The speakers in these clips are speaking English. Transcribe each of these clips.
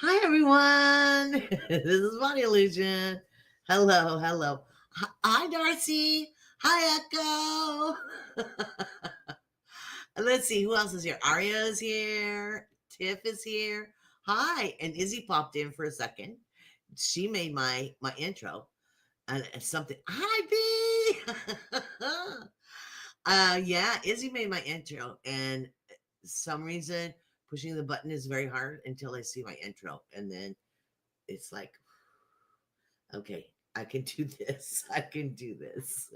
Hi, everyone. This is Body Illusion. Hello, hello. Hi, Darcy. Hi, Echo. Let's see who else is here. Aria is here. Tiff is here. Hi, and Izzy popped in for a second. She made my intro and something. Hi, B. Yeah, Izzy made my intro, and some reason pushing the button is very hard until I see my intro, and then it's like, okay, I can do this. I can do this.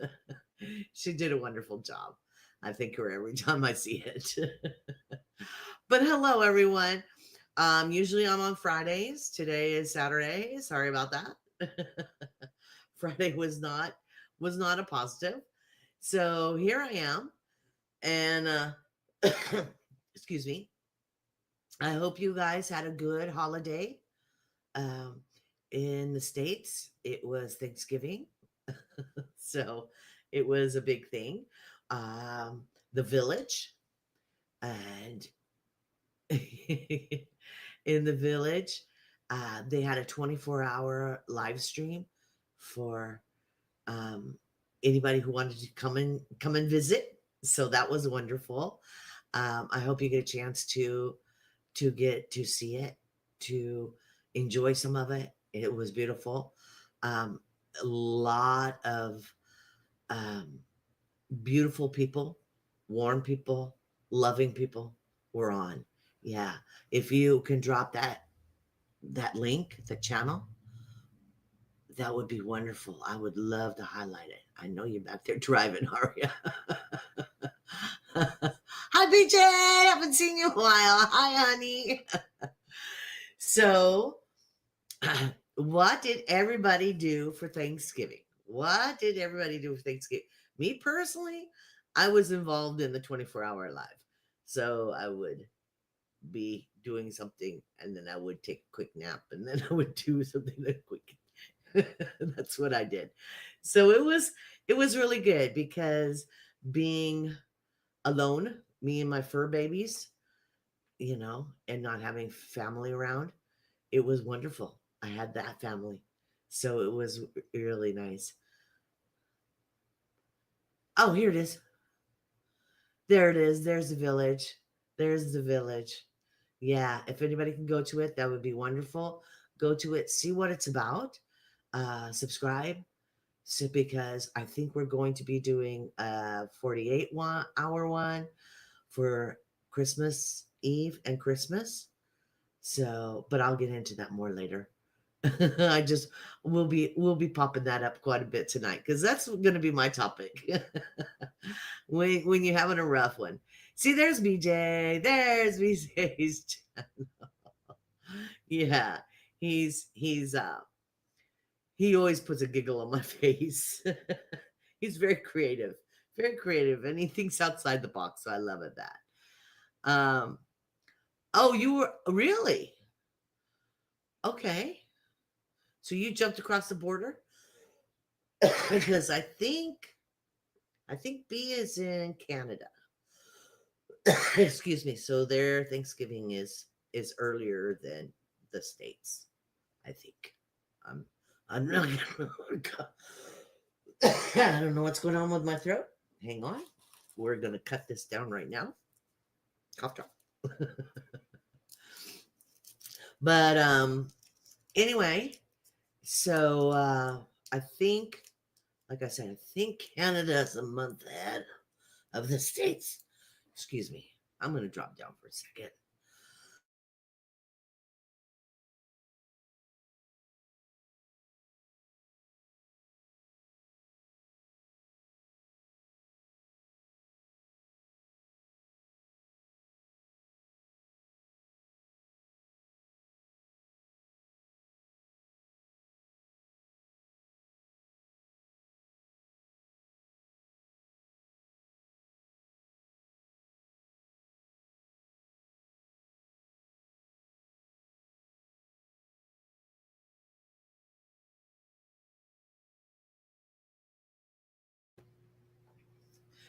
She did a wonderful job. I thank her every time I see it. But hello, everyone. Usually I'm on Fridays. Today is Saturday. Sorry about that. Friday was not a positive. So here I am, and excuse me. I hope you guys had a good holiday. Um, in the States, it was Thanksgiving. So it was a big thing. The village, and in the village, they had a 24-hour live stream for um, anybody who wanted to come and visit. So that was wonderful. I hope you get a chance to get to see it, to enjoy some of it. It was beautiful. A lot of um, beautiful people, warm people, loving people were on. Yeah, if you can drop that link, the channel, that would be wonderful. I would love to highlight it. I know you're back there driving, Aria. Hi, BJ. Haven't seen you in a while. Hi, honey. So, what did everybody do for Thanksgiving? What did everybody do for Thanksgiving? Me personally, I was involved in the 24-hour live. So I would be doing something, and then I would take a quick nap, and then I would do something quick. That's what I did. So it was really good because being alone, me and my fur babies, and not having family around, it was wonderful. I had that family. So it was really nice. Oh, here it is. There it is. There's the village. There's the village. Yeah, if anybody can go to it, that would be wonderful. Go to it, see what it's about. Subscribe. So because I think we're going to be doing a 48-hour one for Christmas Eve and Christmas. So, but I'll get into that more later. I just we'll be popping that up quite a bit tonight because that's going to be my topic. When you're having a rough one. See, there's BJ. There's BJ's channel. Yeah, he's he always puts a giggle on my face. He's very creative, and he thinks outside the box. So I love it that. Oh, you were really okay. So you jumped across the border because I think B is in Canada. Excuse me. So their Thanksgiving is earlier than the States. I think. I'm I'm not gonna. I don't know what's going on with my throat. Hang on. We're gonna cut this down right now. Cough drop. But anyway, so I think, like I said, I think Canada is a month ahead of the States. Excuse me. I'm gonna drop down for a second.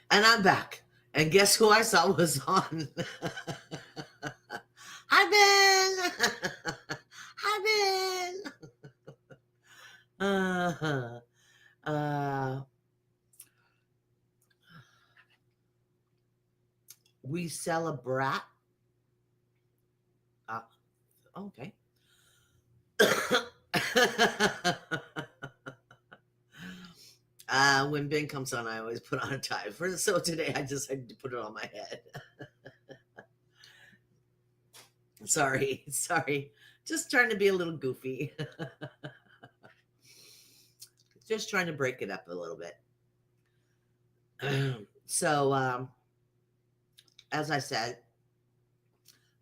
And I'm back. And guess who I saw was on? Hi, Ben. Uh, uh, we sell a brat. Uh, okay. When Ben comes on, I always put on a tie. So today I decided to put it on my head. Sorry. Just trying to be a little goofy. Just trying to break it up a little bit. So, as I said,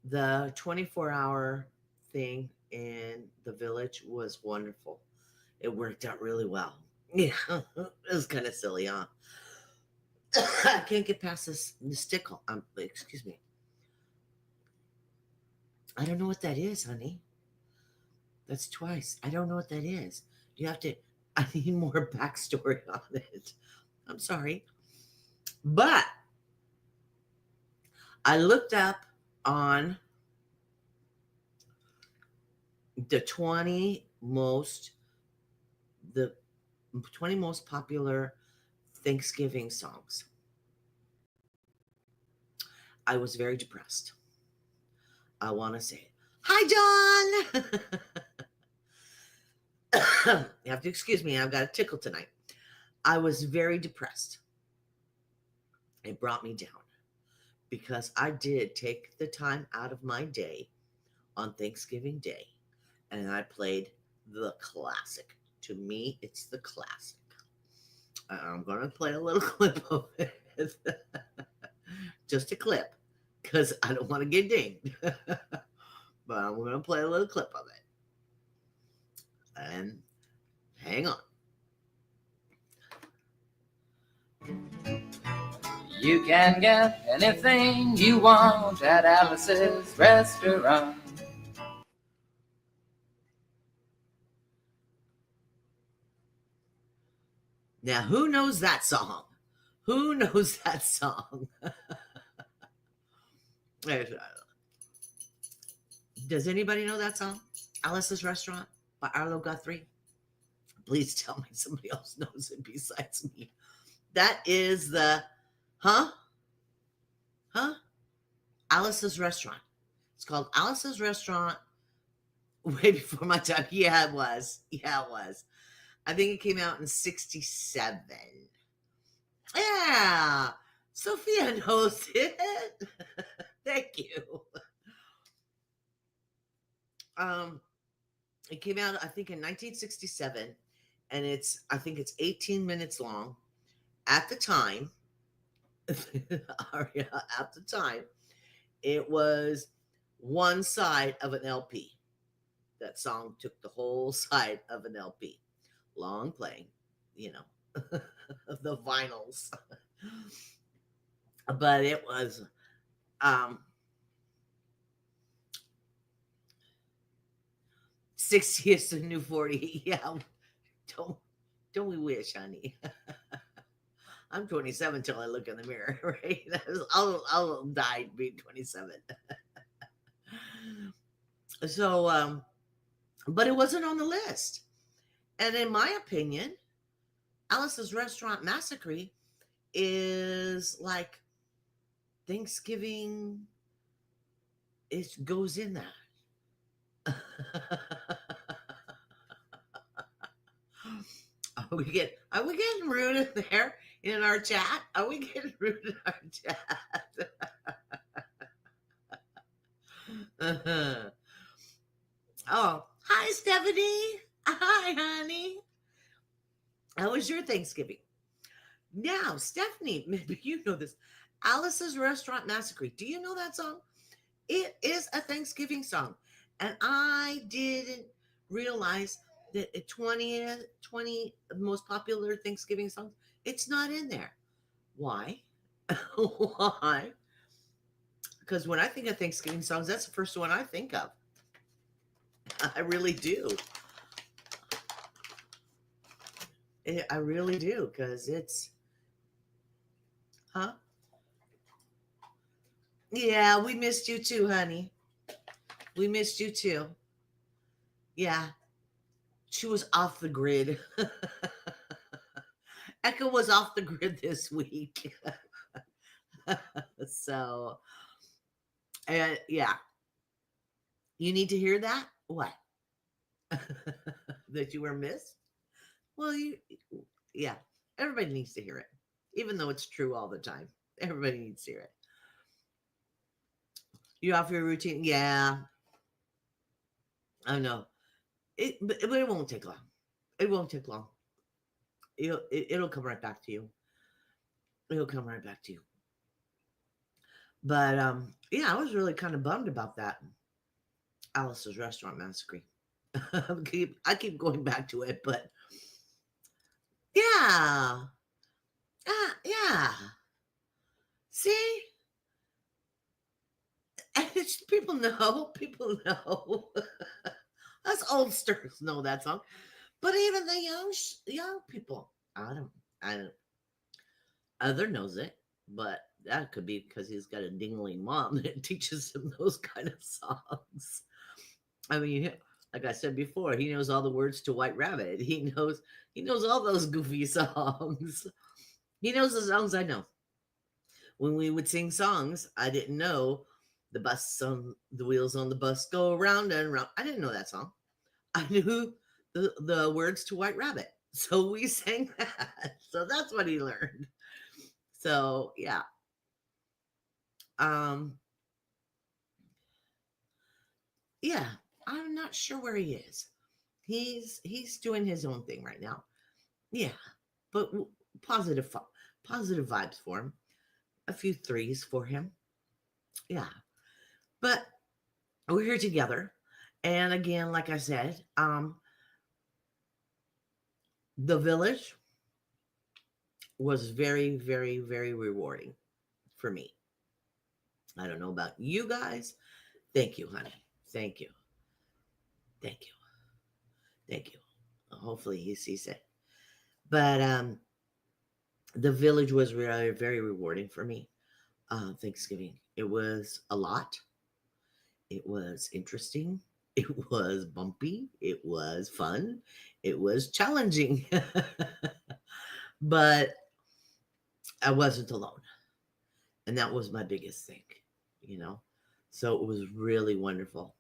the 24-hour thing in the village was wonderful. It worked out really well. Yeah, it was kind of silly, huh? I can't get past this tickle. Excuse me. I don't know what that is, honey. That's twice. I don't know what that is. You have to. I need more backstory on it. I'm sorry, but I looked up on the 20 most the 20 most popular Thanksgiving songs. I was very depressed. I want to say, hi, John. You have to excuse me. I've got a tickle tonight. I was very depressed. It brought me down because I did take the time out of my day on Thanksgiving Day and I played the classic. To me, it's the classic. I'm going to play a little clip of it. Just a clip because I don't want to get dinged. But I'm going to play a little clip of it. And hang on. You can get anything you want at Alice's restaurant. Now, who knows that song? Who knows that song? Does anybody know that song? Alice's Restaurant by Arlo Guthrie? Please tell me somebody else knows it besides me. That is the, huh? Alice's Restaurant. It's called Alice's Restaurant. Way before my time. Yeah, it was. I think it came out in 67. Yeah. Sophia knows it. Thank you. It came out, I think, in 1967, and I think it's 18 minutes long. At the time, it was one side of an LP. That song took the whole side of an LP. Long playing, the vinyls. But it was 60 is the new 40. Yeah, don't we wish, honey? I'm 27 till I look in the mirror, right? I'll die being 27. So, but it wasn't on the list. And in my opinion, Alice's Restaurant Massacre is like Thanksgiving. It goes in that. Are we getting rude in there in our chat? Are we getting rude in our chat? Oh, hi, Stephanie. Hi, honey. How was your Thanksgiving? Now, Stephanie, maybe you know this. Alice's Restaurant Massacre. Do you know that song? It is a Thanksgiving song. And I didn't realize that 20 most popular Thanksgiving songs, it's not in there. Why? Why? Because when I think of Thanksgiving songs, that's the first one I think of. I really do. I really do, because it's, huh? Yeah, we missed you too, honey. We missed you too. Yeah. She was off the grid. Echo was off the grid this week. So, yeah, you need to hear that. What? That you were missed? Well, yeah, everybody needs to hear it, even though it's true all the time. Everybody needs to hear it. You off your routine? Yeah, I know. But it won't take long. It won't take long. It'll come right back to you. It'll come right back to you. But yeah, I was really kind of bummed about that Alice's Restaurant Massacre. I keep going back to it, but yeah, yeah. See, and it's, people know. Us oldsters know that song, but even the young people, I don't. Other knows it, but that could be because he's got a dingling mom that teaches him those kind of songs. I mean, like I said before, he knows all the words to White Rabbit. He knows all those goofy songs. He knows the songs I know. When we would sing songs, I didn't know the wheels on the bus go round and round. I didn't know that song. I knew the words to White Rabbit. So we sang that. So that's what he learned. So yeah. Um yeah, I'm not sure where he is. He's doing his own thing right now. Yeah, but positive positive vibes for him. A few threes for him. Yeah, but we're here together, and again, like I said, the village was very, very, very rewarding for me. I don't know about you guys. Thank you, honey. Thank you. Thank you. Thank you. Hopefully he sees it. But the village was very, very rewarding for me. Thanksgiving. It was a lot. It was interesting. It was bumpy. It was fun. It was challenging. But I wasn't alone. And that was my biggest thing, you know? So it was really wonderful.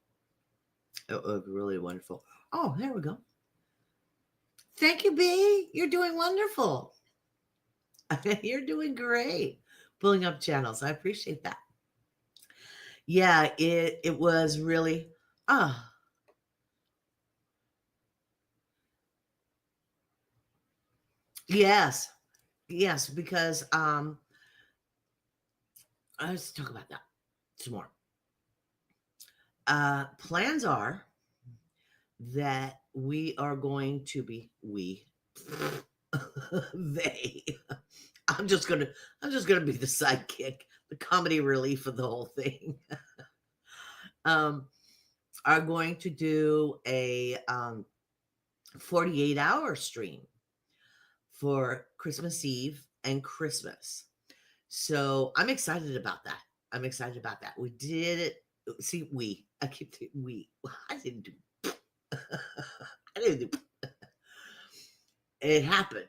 It was really wonderful. Oh, there we go. Thank you, B. You're doing wonderful. You're doing great. Pulling up channels. I appreciate that. Yeah, it was really ah yes. Yes, because let's talk about that some more. Plans are that we are going to be they I'm just gonna I'm just gonna be the sidekick, the comedy relief of the whole thing. um are going to do a 48-hour stream for Christmas Eve and Christmas. So I'm excited about that. I'm excited about that. We did it. See, I keep saying we. I didn't do. I didn't do. It happened.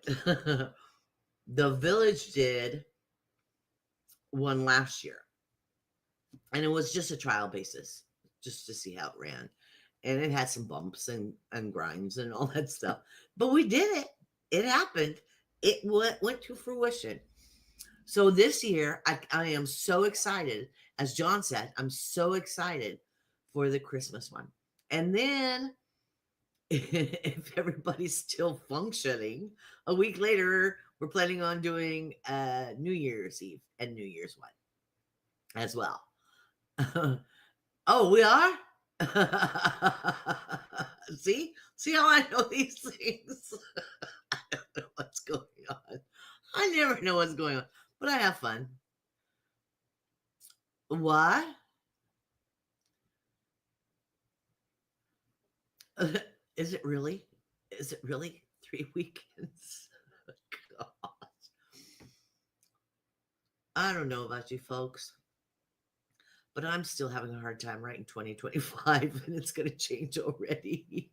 The village did one last year, and it was just a trial basis, just to see how it ran. And it had some bumps and grinds and all that stuff. But we did it. It happened. It went to fruition. So this year, I am so excited. As John said, I'm so excited for the Christmas one. And then, if everybody's still functioning, a week later, we're planning on doing New Year's Eve and New Year's one as well. Oh, we are? See how I know these things? I don't know what's going on. I never know what's going on, but I have fun. What? Is it really? Is it really 3 weekends? God. I don't know about you folks, but I'm still having a hard time writing 2025, and it's going to change already.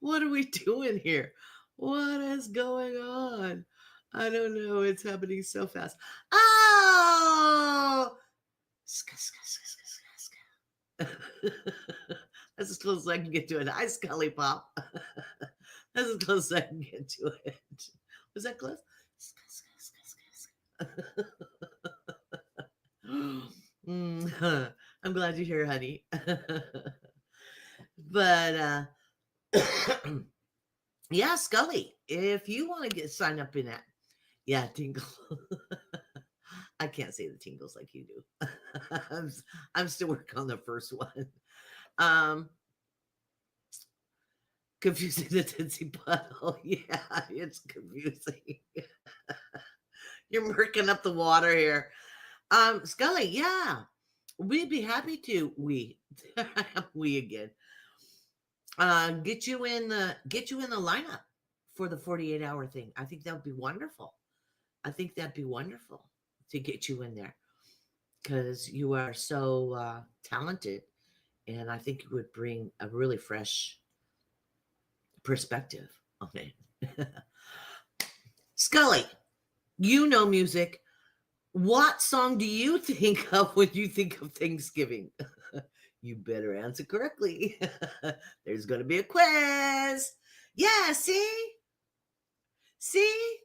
What are we doing here? What is going on? I don't know. It's happening so fast. Oh! Ska, ska, ska, ska, ska, ska. That's as close as I can get to it. Hi, Scully Pop. That's as close as I can get to it. Was that close? Ska, ska, ska, ska, ska. I'm glad you're here, honey. But yeah, Scully, if you want to get signed up in that, yeah, tingle. I can't say the tingles like you do. I'm, I'm still working on the first one. Um, confusing the Tootsie Puddle. Yeah, it's confusing. You're murking up the water here. Scully, yeah, we'd be happy to. We again. Get you in the lineup for the 48-hour thing. I think that would be wonderful. I think that'd be wonderful to get you in there because you are so talented, and I think you would bring a really fresh perspective on it. Scully, you know music. What song do you think of when you think of Thanksgiving? You better answer correctly. There's going to be a quiz. Yeah, see? See?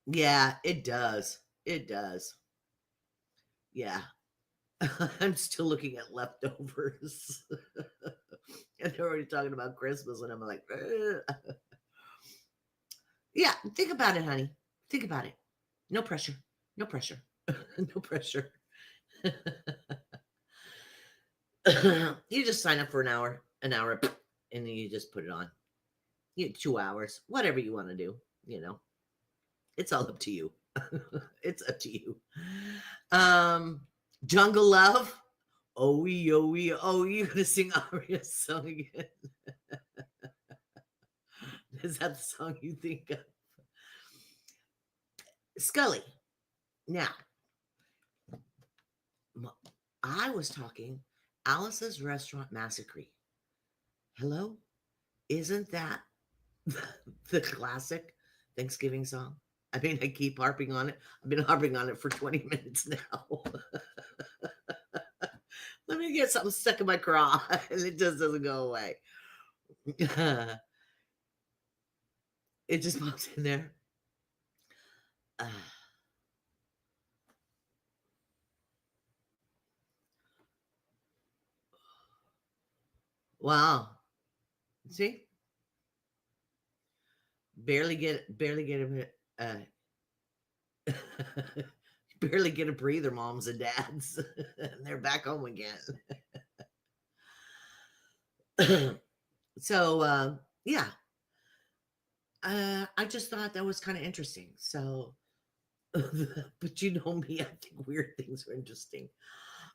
Yeah, it does. It does. Yeah. I'm still looking at leftovers. And they're already talking about Christmas, and I'm like, ugh. Yeah, think about it, honey. Think about it. No pressure. No pressure. No pressure. You just sign up for an hour, and then you just put it on. You 2 hours, whatever you want to do. You know, it's all up to you. It's up to you. Um, Jungle Love. Oh, you're gonna sing Aria's song again. Is that the song you think of? Scully. Now, I was talking Alice's Restaurant Massacre. Hello? Isn't that the classic Thanksgiving song? I mean, I keep harping on it. I've been harping on it for 20 minutes now. Let me get something stuck in my craw, and it just doesn't go away. It just pops in there. Uh, wow. See? Barely get a barely get a breather, moms and dads. And they're back home again. So yeah, I just thought that was kind of interesting. So, but you know me, I think weird things are interesting.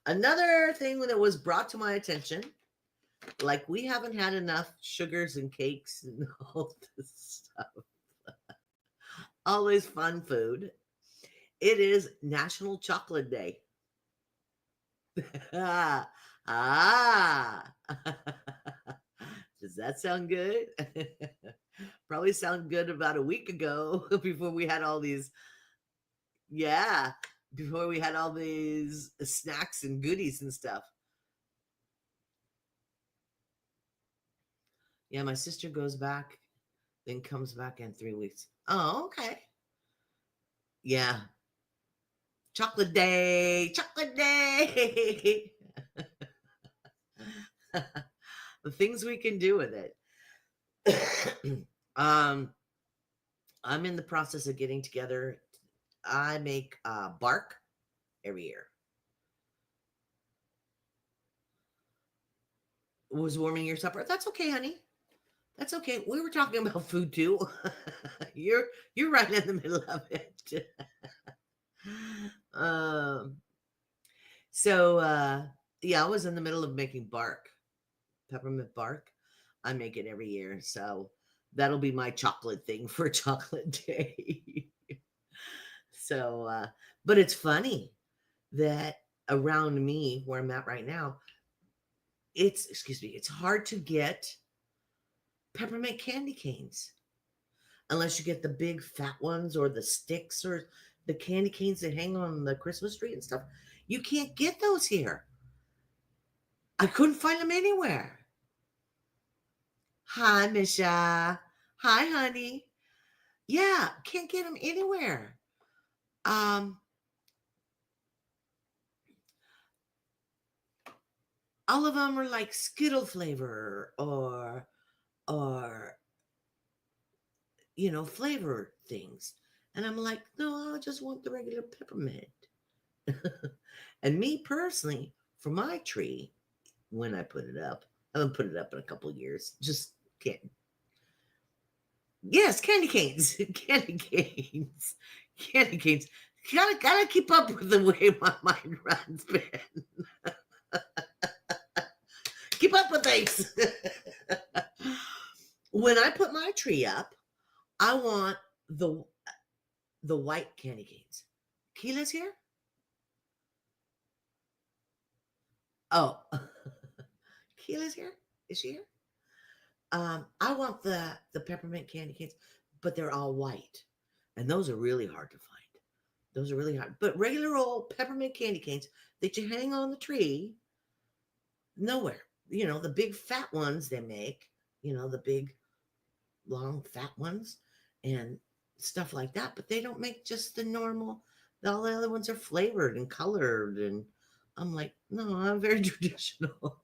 Another thing that was brought to my attention, like we haven't had enough sugars and cakes and all this stuff, all this fun food. It is National Chocolate Day. Ah. Does that sound good? Probably sound good about a week ago before we had all these, yeah, before we had all these snacks and goodies and stuff. Yeah, my sister goes back, then comes back in 3 weeks. Oh, okay. Yeah. Chocolate day, chocolate day. The things we can do with it. I'm in the process of getting together. I make bark every year. Was warming your supper? That's okay, honey. That's okay. We were talking about food too. you're you're right in the middle of it. um. So yeah, I was in the middle of making bark, peppermint bark. I make it every year, so that'll be my chocolate thing for chocolate day. So, but it's funny that around me where I'm at right now, it's hard to get peppermint candy canes unless you get the big fat ones or the sticks or the candy canes that hang on the Christmas tree and stuff. You can't get those here. I couldn't find them anywhere. Hi, Misha. Hi, honey. Yeah, can't get them anywhere. Um, all of them are like Skittle flavor or flavor things. And I'm like, no, I just want the regular peppermint. And me personally, for my tree, when I put it up, I haven't put it up in a couple of years. Just can't. Yes, candy canes, candy canes, candy canes. Gotta keep up with the way my mind runs, Ben. Keep up with things. When I put my tree up, I want the the white candy canes. Keela's here? Oh. Keela's here? Is she here? I want the peppermint candy canes, but they're all white. And those are really hard to find. Those are really hard. But regular old peppermint candy canes that you hang on the tree, nowhere. The big fat ones they make, the big long fat ones and stuff like that, but they don't make just the normal. All the other ones are flavored and colored, and I'm like, no, I'm very traditional.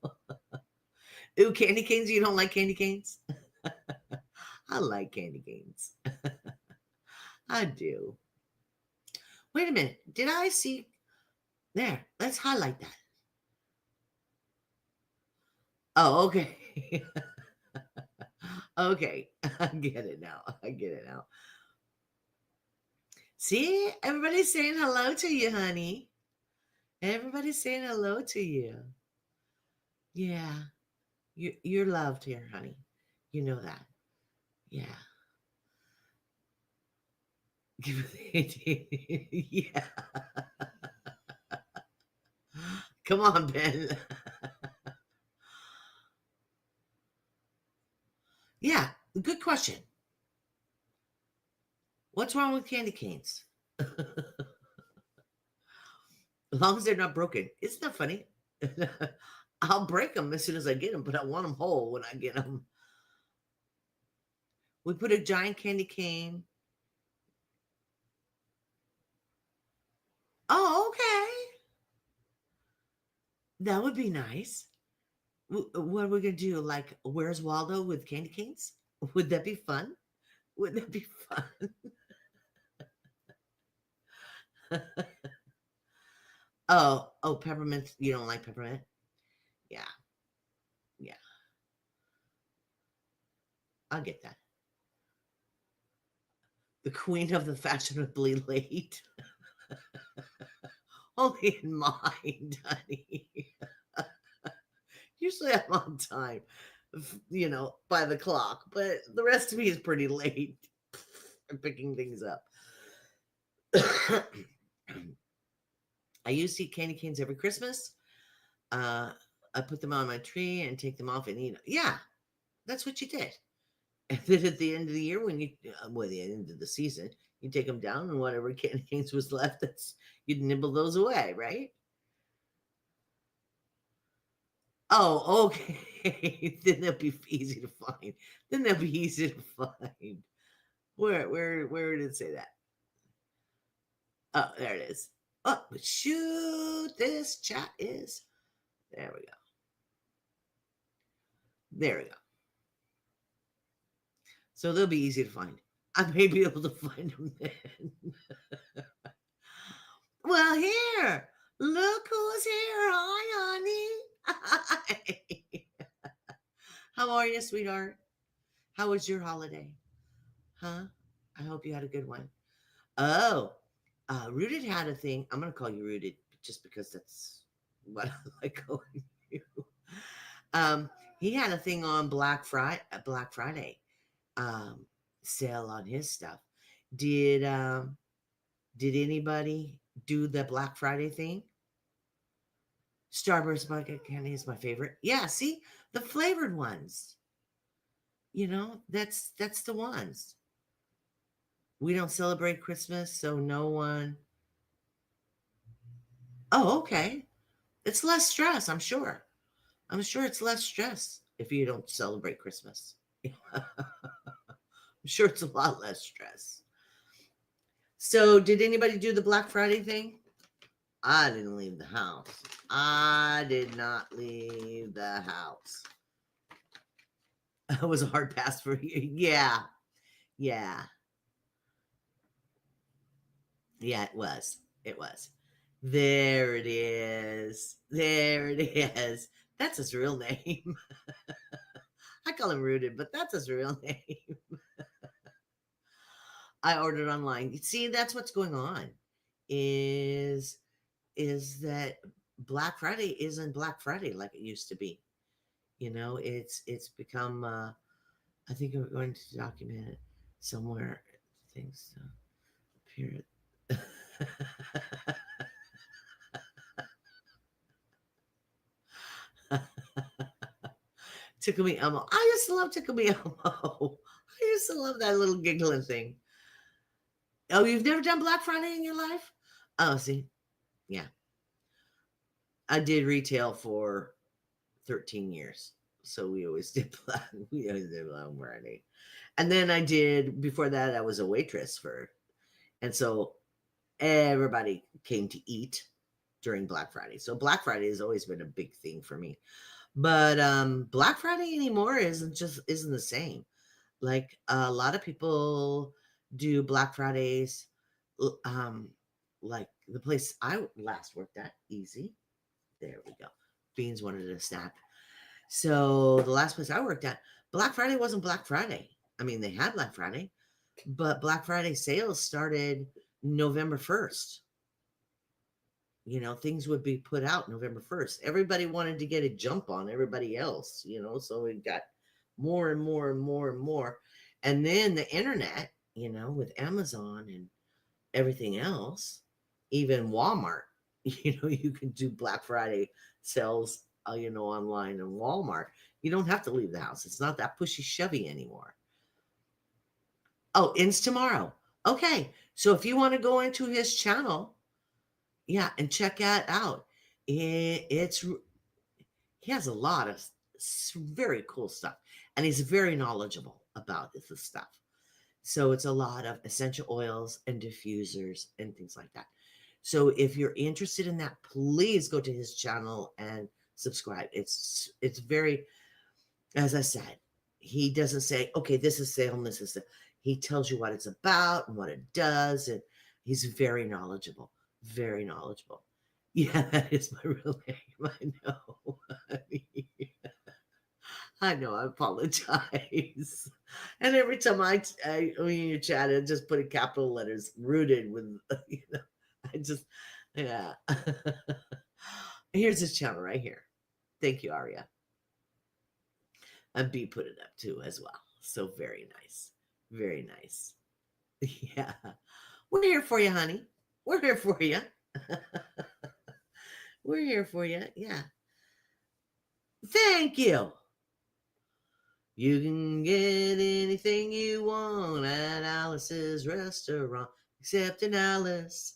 Ooh, candy canes. You don't like candy canes? I like candy canes. I do. Wait a minute. Did I see? There. Let's highlight that. Oh, okay. Okay. I get it now. I get it now. See, everybody's saying hello to you, honey. Everybody's saying hello to you. Yeah, you're loved here, honey. You know that. Yeah. Yeah. Come on, Ben. Yeah, good question. What's wrong with candy canes? As long as they're not broken. Isn't that funny? I'll break them as soon as I get them, but I want them whole when I get them. We put a giant candy cane. Oh, okay. That would be nice. What are we going to do? Like, Where's Waldo with candy canes? Would that be fun? Would that be fun? Oh, peppermint. You don't like peppermint? Yeah, yeah. I'll get that. The queen of the fashionably late. Only in mind, honey. Usually I'm on time, by the clock, but the rest of me is pretty late. I'm picking things up. I used to eat candy canes every Christmas. Uh, I put them on my tree and take them off and eat them. Yeah, that's what you did. And then at the end of the year, the end of the season, you take them down and whatever candy canes was left, you'd nibble those away, right? Oh, okay. Then they'll be easy to find. Then they'll be easy to find. Where did it say that? Oh, there it is. Oh, but shoot, this chat is. There we go. There we go. So they'll be easy to find. I may be able to find them then. Well, here. Look who's here. Hi, honey. Hi. How are you, sweetheart? How was your holiday? Huh? I hope you had a good one. Oh, Rooted had a thing. I'm going to call you Rooted just because that's what I like calling you. Um, he had a thing on Black Friday um, sale on his stuff. Did did anybody do the Black Friday thing? Starburst bucket candy is my favorite. Yeah, see the flavored ones. That's the ones. We don't celebrate Christmas, so no one. Oh, okay. It's less stress, I'm sure. I'm sure it's less stress if you don't celebrate Christmas. I'm sure it's a lot less stress. So, did anybody do the Black Friday thing? I didn't leave the house. I did not leave the house. It was a hard pass for you. Yeah. Yeah. Yeah, it was. It was. There it is. There it is. That's his real name. I call him Rooted, but that's his real name. I ordered online. See, that's what's going on. Is is that Black Friday isn't Black Friday like it used to be. It's become. I think we're going to document it somewhere. Things appear. Tickle Me Elmo. I used to love Tickle Me Elmo. I used to love that little giggling thing. Oh, you've never done Black Friday in your life? Oh, see, yeah, I did retail for 13 years, so we always did Black. We always did Black Friday, and then I did before that. I was a waitress for, and so everybody came to eat during Black Friday. So Black Friday has always been a big thing for me. But Black Friday anymore isn't the same. Like a lot of people do Black Fridays, um, like the place I last worked at, Easy. There we go. Beans wanted a snack. So the last place I worked at, Black Friday wasn't Black Friday. I mean, they had Black Friday, but Black Friday sales started November 1st. Things would be put out November 1st. Everybody wanted to get a jump on everybody else, so we got more and more and more and more. And then the internet, with Amazon and everything else, even Walmart, you can do Black Friday sales, online and Walmart. You don't have to leave the house. It's not that pushy shovey anymore. Oh, ends tomorrow. Okay. So if you want to go into his channel, yeah, and check that out. It's he has a lot of very cool stuff, and he's very knowledgeable about this stuff. So it's a lot of essential oils and diffusers and things like that. So if you're interested in that, please go to his channel and subscribe. It's very, as I said, he doesn't say, okay, this is sale and this is sale. He tells you what it's about and what it does, and he's very knowledgeable. Very knowledgeable. Yeah, that is my real name. I know. I know. I apologize. And every time when you chat, I just put in capital letters, rooted with, I just, yeah. Here's his channel right here. Thank you, Aria. And B put it up too as well. So very nice. Very nice. Yeah. We're here for you, honey. We're here for you. We're here for you. Yeah. Thank you. You can get anything you want at Alice's restaurant, except in Alice.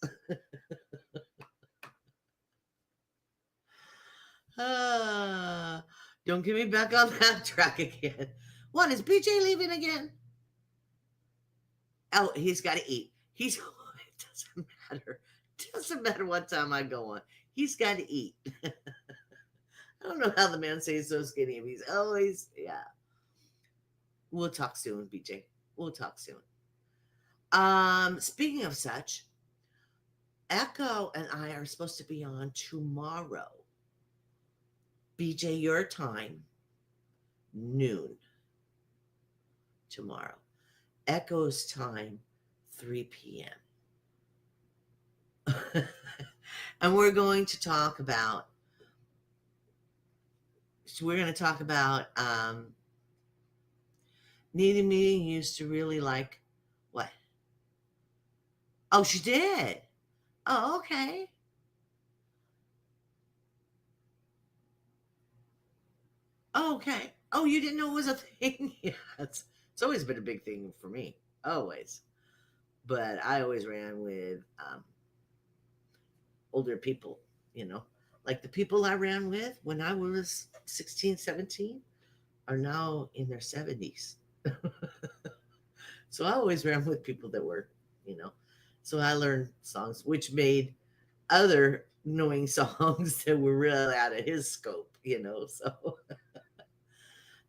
Don't get me back on that track again. What is BJ leaving again? Oh, he's got to eat. It doesn't matter. It doesn't matter what time I go on. He's got to eat. I don't know how the man stays so skinny. If he's always, yeah. We'll talk soon, BJ. We'll talk soon. Speaking of such, Echo and I are supposed to be on tomorrow. BJ, your time, noon tomorrow. Echo's time, 3 p.m. And we're going to talk about Needy Meeting used to really like what? Oh, she did. Oh, okay. Oh, okay. Oh, you didn't know it was a thing? Yeah, it's always been a big thing for me. Always. But I always ran with older people, you know. Like the people I ran with when I was 16, 17 are now in their 70s. So I always ran with people that were, you know. So I learned songs which made other knowing songs that were really out of his scope, you know. So,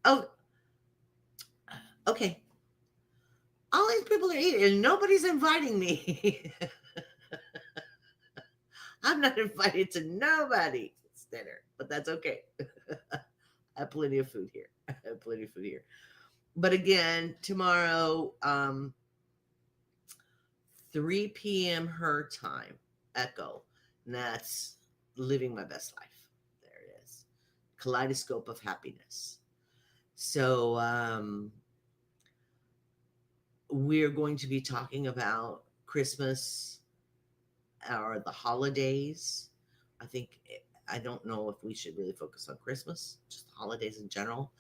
oh, okay. All these people are eating and nobody's inviting me. I'm not invited to nobody's dinner, but that's okay. I have plenty of food here. I have plenty of food here. But again, tomorrow, 3 p.m. her time, Echo. And that's living my best life. There it is. Kaleidoscope of happiness. So we're going to be talking about Christmas or the holidays. I think I don't know if we should really focus on Christmas, just the holidays in general,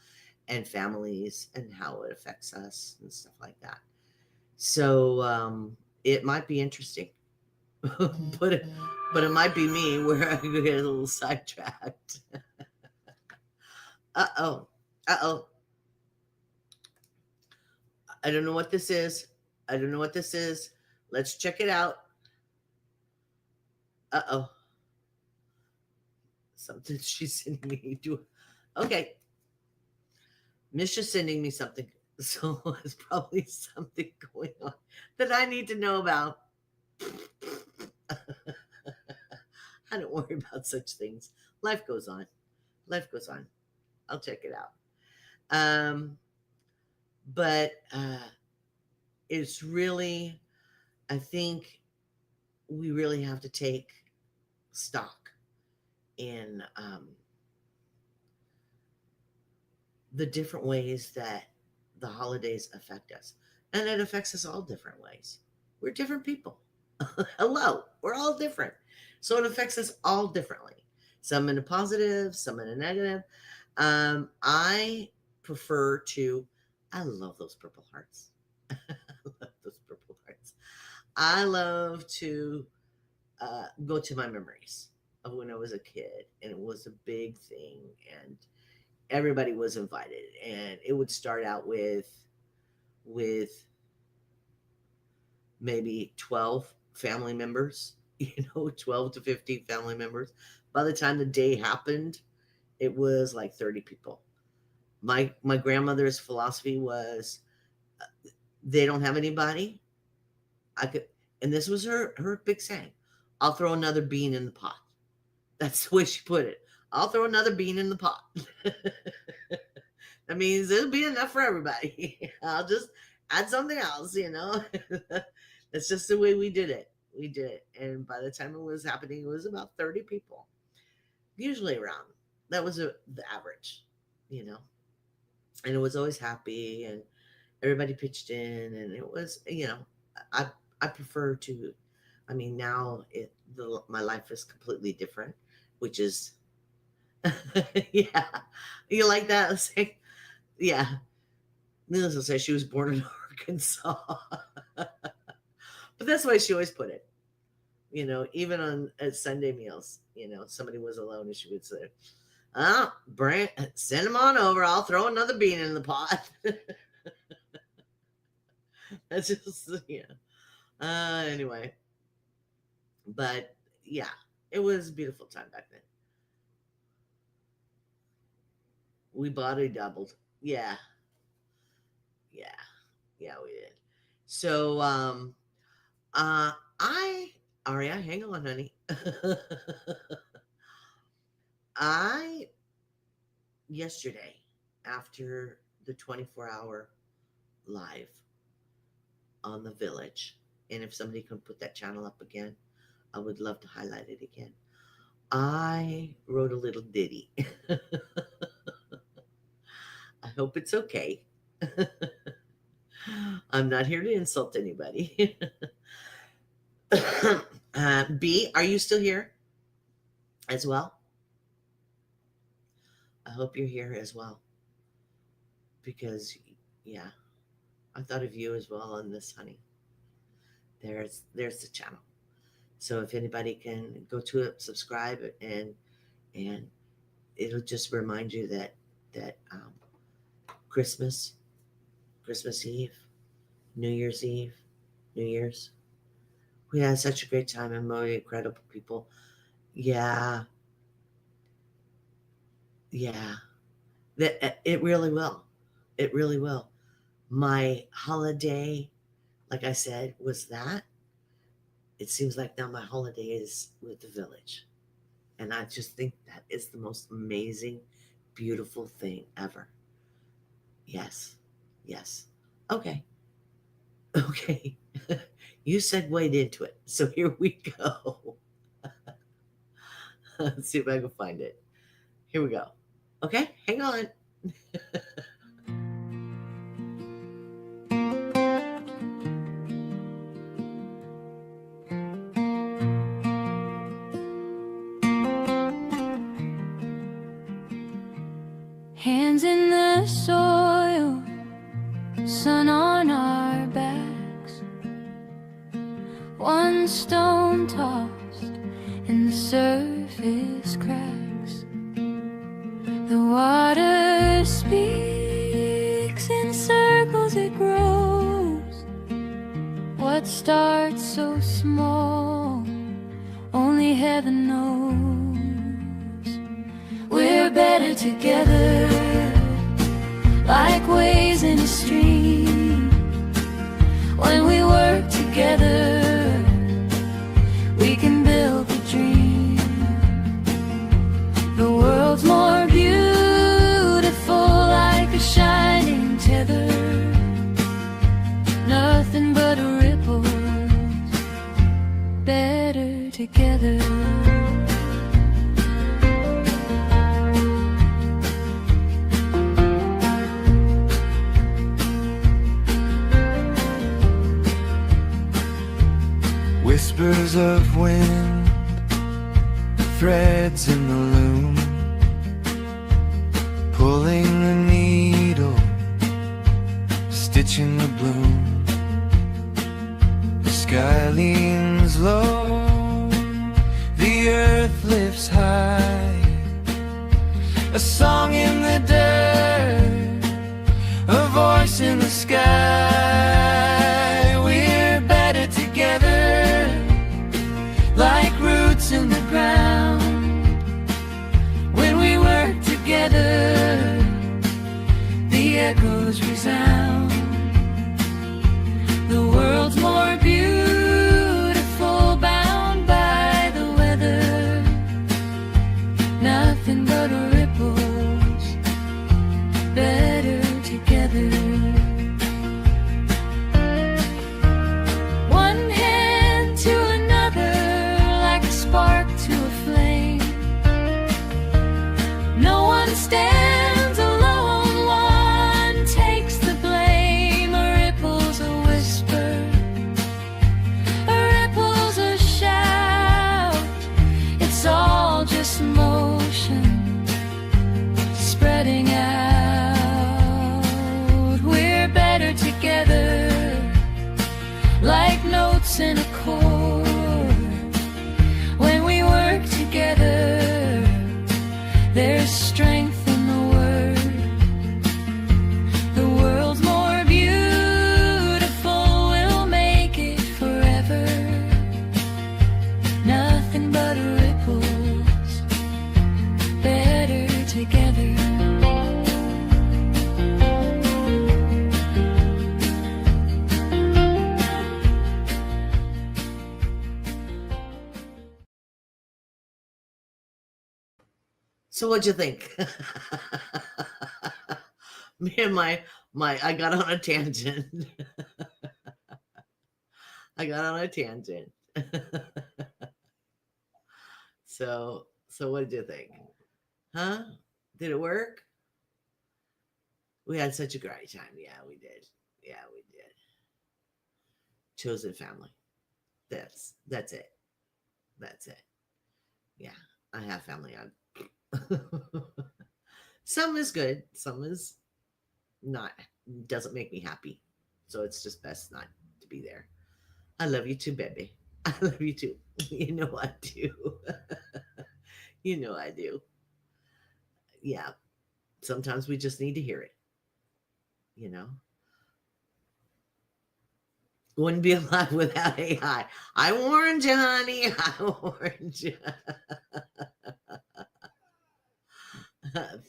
and families and how it affects us and stuff like that. So it might be interesting, but it might be me where I could get a little sidetracked. Uh-oh. Uh-oh. I don't know what this is. I don't know what this is. Let's check it out. Uh-oh. Something she's sending me to. Okay. Misha's sending me something. So it's probably something going on that I need to know about. I don't worry about such things. Life goes on. Life goes on. I'll check it out. But it's really, I think we really have to take stock in the different ways that the holidays affect us. And it affects us all different ways. We're different people. Hello, we're all different. So it affects us all differently. Some in a positive, some in a negative. I prefer to, I love those purple hearts. I love those purple hearts. I love to go to my memories of when I was a kid, and it was a big thing, and everybody was invited, and it would start out with maybe 12 family members, 12 to 15 family members. By the time the day happened, it was like 30 people. My grandmother's philosophy was they don't have anybody. I could, and this was her big saying, I'll throw another bean in the pot. That's the way she put it. I'll throw another bean in the pot. That means it'll be enough for everybody. I'll just add something else. That's just the way we did it. We did it. And by the time it was happening, it was about 30 people, usually around. That was the average, you know. And it was always happy, and everybody pitched in, and it was, I I prefer to, I mean, now my life is completely different, which is, yeah, you like that? Let's say, yeah. Needless to say, she was born in Arkansas, but that's the way she always put it. Even on at Sunday meals, somebody was alone, and she would say, "Oh, Brent, send them on over. I'll throw another bean in the pot." That's just, yeah. Anyway, but yeah, it was a beautiful time back then. We bought a doubled. Yeah, yeah, yeah, we did. So, uh, I, Aria, hang on, honey. I, yesterday, after the 24-hour live on the village, and if somebody can put that channel up again, I would love to highlight it again. I wrote a little ditty. I hope it's okay. I'm not here to insult anybody. B, are you still here as well? I hope you're here as well. because yeah, I thought of you as well on this, honey. There's the channel. So if anybody can go to it, subscribe, and it'll just remind you that Christmas, Christmas Eve, New Year's Eve, New Year's, we had such a great time and more incredible people. Yeah, yeah, it really will. It really will. My holiday, like I said, was that. It seems like now my holiday is with the village. And I just think that is the most amazing, beautiful thing ever. Yes. Yes. Okay. Okay. You segued into it. So here we go. Let's see if I can find it. Here we go. Okay. Hang on. Hands in the soil, sun on our backs, one stone tossed and the surface cracks. The water speaks in circles, it grows. What starts so small, only heaven knows. We're better together, like waves in a stream. When we work together, we can build a dream. The world's more beautiful, like a shining tether. Nothing but ripples, better together. Whispers of wind, threads in the loom, pulling the needle, stitching the bloom. The sky leans low, the earth lifts high. A song in the dirt, a voice in the sky. We're better together, like roots in the ground. When we work together, the echoes resound. The world's more beautiful, bound by the weather. Nothing but ripples, better together. One hand to another, like a spark to a flame. No one stands alone, one takes the blame. A ripple's a whisper, a ripple's a shout. It's all just motion spreading out. We're better together, like notes in a chord. When we work together, there's strength in the word. The world's more beautiful, we'll make it forever. Nothing but ripples, better together. So what'd you think? Me and my I got on a tangent. I got on a tangent. So what did you think? Huh? Did it work? We had such a great time. Yeah, we did. Yeah, we did. Chosen family. That's it. That's it. Yeah, I have family on. Some is good. Some is not doesn't make me happy. So it's just best not to be there. I love you too, baby. I love you too. You know I do. You know I do. Yeah. Sometimes we just need to hear it, you know. Wouldn't be alive without AI. I warned you, honey. I warned you.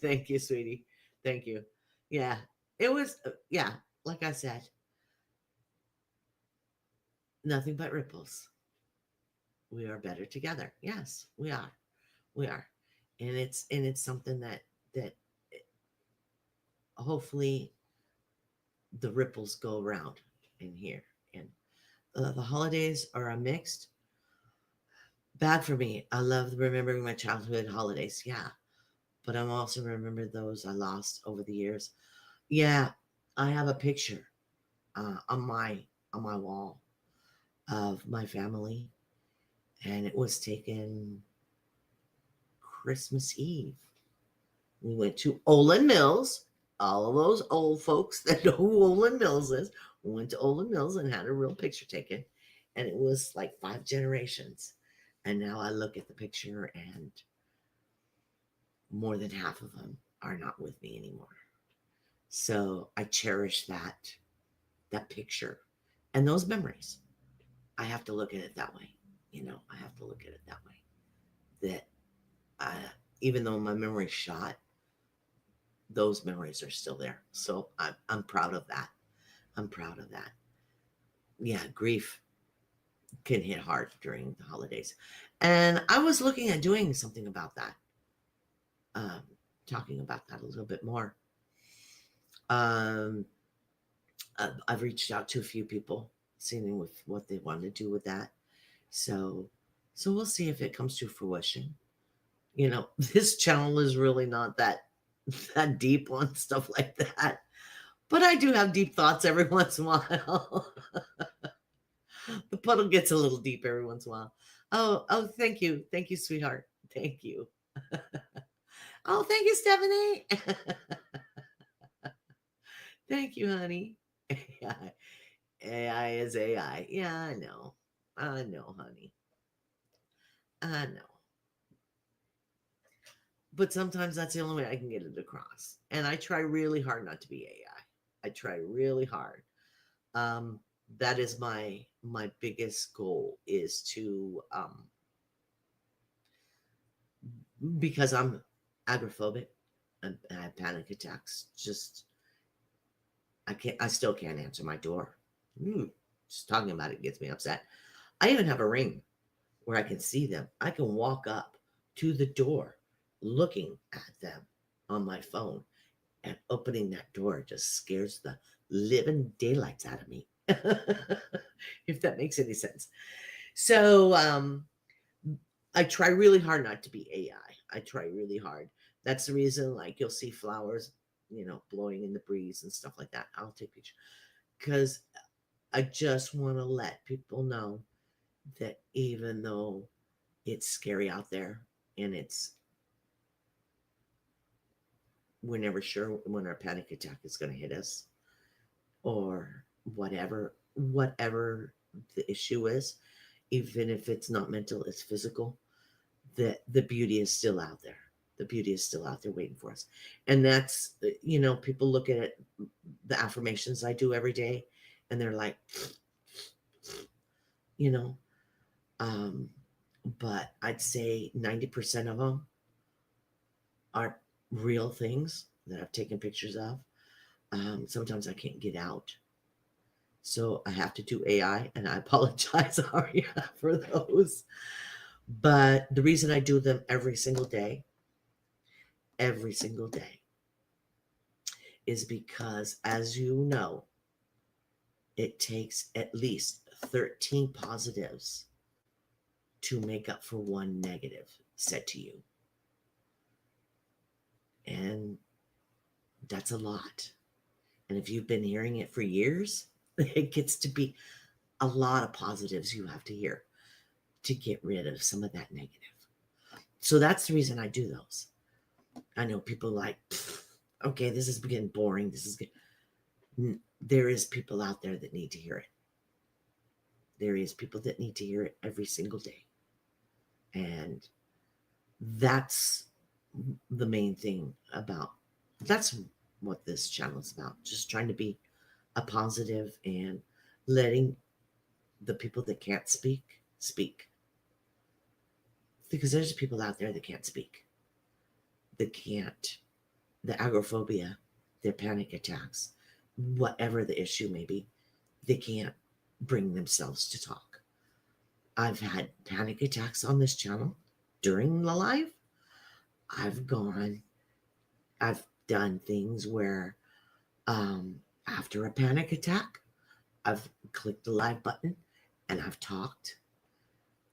Thank you, sweetie. Thank you. Yeah. It was, yeah, like I said, nothing but ripples. We are better together. Yes, we are. We are. And it's something that hopefully the ripples go around in here. And the holidays are a mixed bag for me. I love remembering my childhood holidays. Yeah. But I'm also remember those I lost over the years. Yeah. I have a picture on my wall of my family, and it was taken Christmas Eve. We went to Olin Mills. All of those old folks that know who Olin Mills is, we went to Olin Mills and had a real picture taken. And it was like 5 generations. And now I look at the picture, and more than half of them are not with me anymore. So I cherish that picture and those memories. I have to look at it that way. I have to look at it that way. That I, even though my memory's shot, those memories are still there. So I'm proud of that. I'm proud of that. Yeah, grief can hit hard during the holidays. And I was looking at doing something about that, um, talking about that a little bit more. Um, I've reached out to a few people, seeing with what they want to do with that. So, so we'll see if it comes to fruition. This channel is really not that deep on stuff like that, but I do have deep thoughts every once in a while. The puddle gets a little deep every once in a while. Oh, thank you, sweetheart. Thank you. Oh, thank you, Stephanie. Thank you, honey. AI is AI. Yeah, I know. I know, honey. I know. But sometimes that's the only way I can get it across. And I try really hard not to be AI. I try really hard. Um, that is my biggest goal, is to because I'm agoraphobic and I have panic attacks. I still can't answer my door. Just talking about it gets me upset. I even have a ring where I can see them. I can walk up to the door looking at them on my phone, and opening that door just scares the living daylights out of me. If that makes any sense. So I try really hard not to be AI. I try really hard. That's the reason, like, you'll see flowers, blowing in the breeze and stuff like that. I'll take pictures because I just want to let people know that even though it's scary out there, and we're never sure when our panic attack is going to hit us, or whatever the issue is, even if it's not mental, it's physical, that the beauty is still out there. The beauty is still out there waiting for us. And that's, people look at it, the affirmations I do every day, and they're like, but I'd say 90% of them are real things that I've taken pictures of. Sometimes I can't get out, so I have to do AI, and I apologize, Aria, for those. But the reason I do them every single day, is because, as you know, it takes at least 13 positives to make up for one negative said to you. And that's a lot. And if you've been hearing it for years, it gets to be a lot of positives you have to hear to get rid of some of that negative. So that's the reason I do those. I know people are like, okay, this is getting boring. This is good. There is people out there that need to hear it. There is people that need to hear it every single day. And that's the main thing about, that's what this channel is about. Just trying to be a positive and letting the people that can't speak. Because there's people out there that can't speak. That can't, the agoraphobia, their panic attacks, whatever the issue may be, they can't bring themselves to talk. I've had panic attacks on this channel during the live. I've done things where after a panic attack, I've clicked the live button and I've talked.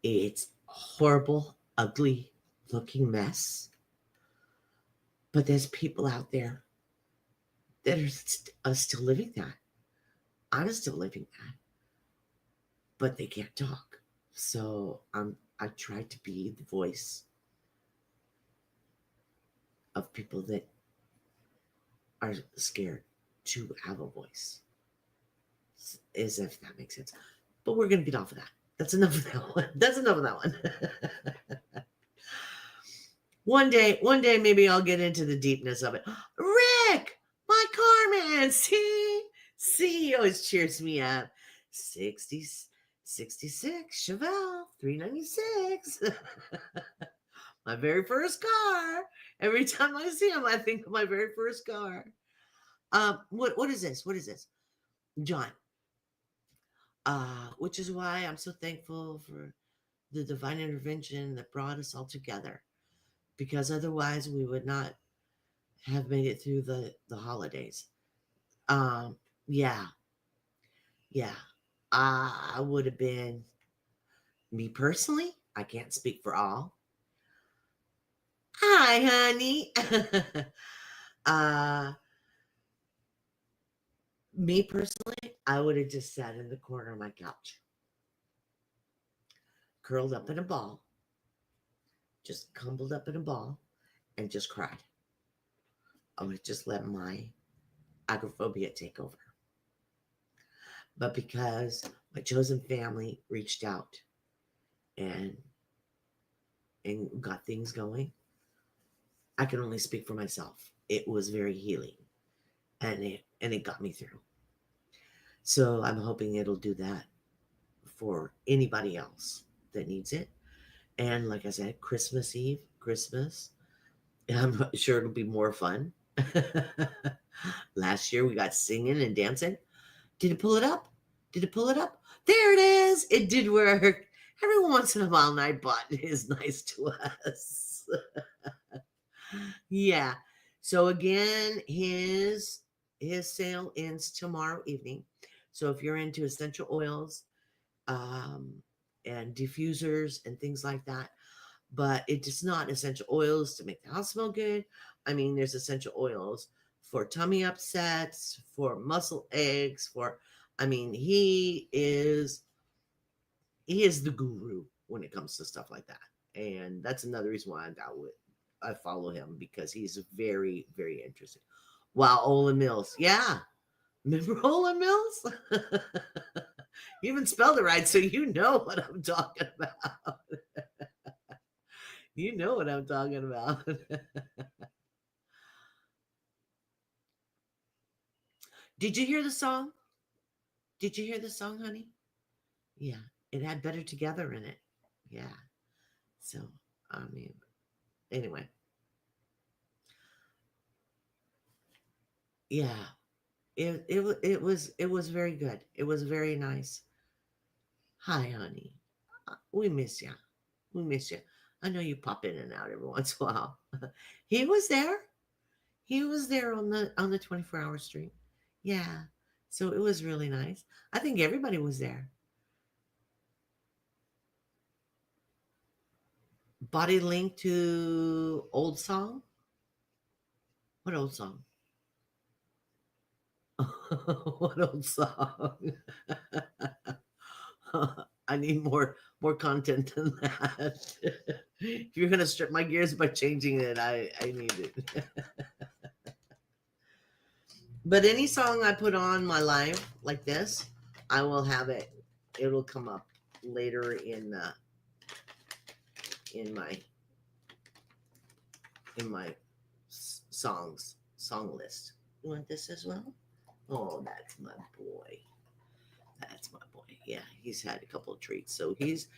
It's a horrible, ugly looking mess. But there's people out there that are still living that. I'm still living that. But they can't talk. So I try to be the voice of people that are scared to have a voice. As if that makes sense. But we're going to get off of that. That's enough of that one. That's enough of that one. One day, maybe I'll get into the deepness of it. Rick, my Carmen, see, he always cheers me up. 66 Chevelle 396. My very first car. Every time I see him, I think of my very first car. What is this? What is this? John. Which is why I'm so thankful for the divine intervention that brought us all together. Because otherwise we would not have made it through the holidays. Yeah. I would have been, me personally, I can't speak for all. Hi, honey. Me personally, I would have just sat in the corner of my couch, curled up in a ball, just crumbled up in a ball, and just cried. I would just let my agoraphobia take over. But because my chosen family reached out and got things going, I can only speak for myself. It was very healing, and it got me through. So I'm hoping it'll do that for anybody else that needs it. And like I said, Christmas Eve, I'm sure it'll be more fun. Last year we got singing and dancing. Did it pull it up? There it is. It did work. Every once in a while, Nightbot is nice to us. Yeah. So again, his sale ends tomorrow evening. So if you're into essential oils and diffusers and things like that, but it is not essential oils to make the house smell good. I mean, there's essential oils for tummy upsets, for muscle aches, he is the guru when it comes to stuff like that. And that's another reason why I follow him, because he's very, very interesting. Wow, Olin Mills. Yeah. Remember Olin Mills? You even spelled it right, so you know what I'm talking about. You know what I'm talking about. Did you hear the song? Did you hear the song, honey? Yeah, it had Better Together in it. Yeah. So, anyway. Yeah. It was very good. It was very nice. Hi, honey. We miss you. We miss you. I know you pop in and out every once in a while. He was there. He was there on the 24-hour stream. Yeah. So it was really nice. I think everybody was there. Body link to old song? What old song? What old song? I need more content than that. If you're gonna strip my gears by changing it, I need it. But any song I put on my live like this, I will have it. It'll come up later in my song list. You want this as well? Oh, that's my boy. That's my boy. Yeah, he's had a couple of treats, so he's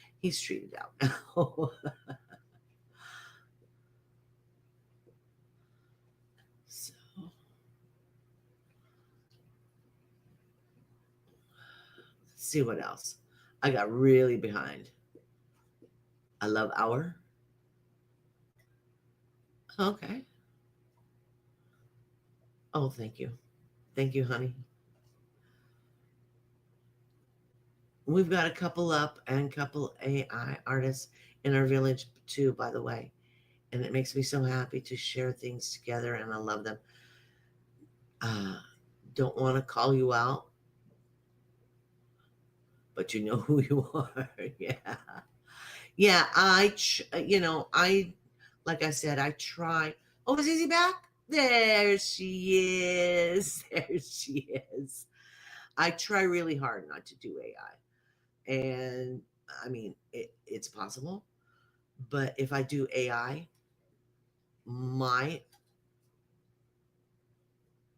treated out now. So let's see what else. I got really behind. I love Hour. Okay. Oh, thank you. Thank you, honey. We've got a couple up and couple AI artists in our village too, by the way. And it makes me so happy to share things together, and I love them. Uh, don't want to call you out, but you know who you are. Yeah. Yeah, I like I said, I try. Oh, is Izzy back? There she is. There she is. I try really hard not to do AI. And I mean, it's possible. But if I do AI, my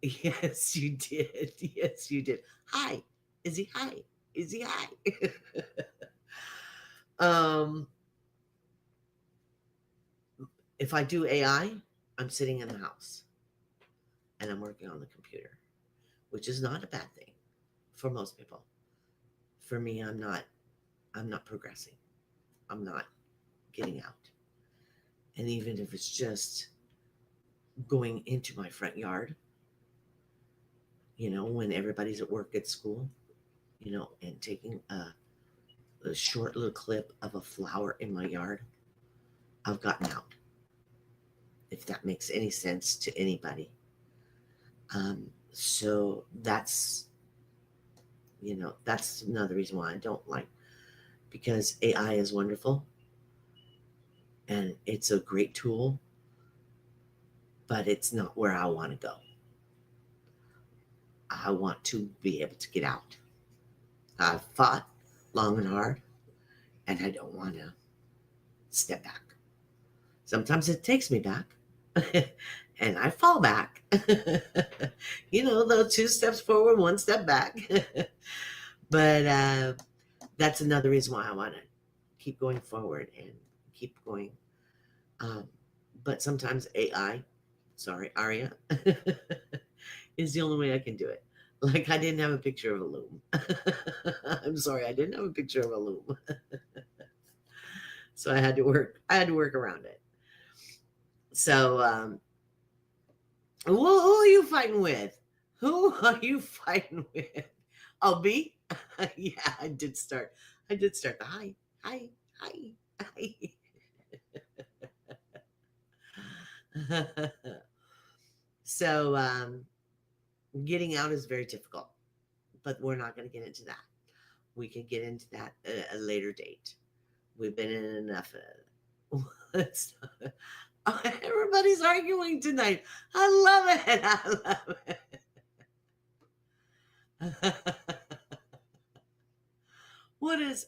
yes, you did. Yes, you did. Hi, Izzy. Hi, Izzy. Hi. um, if I do AI, I'm sitting in the house and I'm working on the computer, which is not a bad thing for most people. For me, I'm not. I'm not progressing. I'm not getting out. And even if it's just going into my front yard, when everybody's at work at school, and taking a short little clip of a flower in my yard, I've gotten out. If that makes any sense to anybody. So that's another reason why I don't like, because AI is wonderful and it's a great tool, but it's not where I want to go. I want to be able to get out. I've fought long and hard, and I don't want to step back. Sometimes it takes me back, and I fall back. Those 2 steps forward, 1 step back. But that's another reason why I want to keep going forward and keep going. But sometimes AI, sorry, Aria, is the only way I can do it. Like I didn't have a picture of a loom. I'm sorry, I didn't have a picture of a loom. So I had to work around it. So who are you fighting with? Who are you fighting with? Oh, B? Yeah, I did start the hi, hi, hi, hi. So getting out is very difficult, but we're not going to get into that. We can get into that at a later date. We've been in enough of it. Oh, everybody's arguing tonight. I love it. I love it.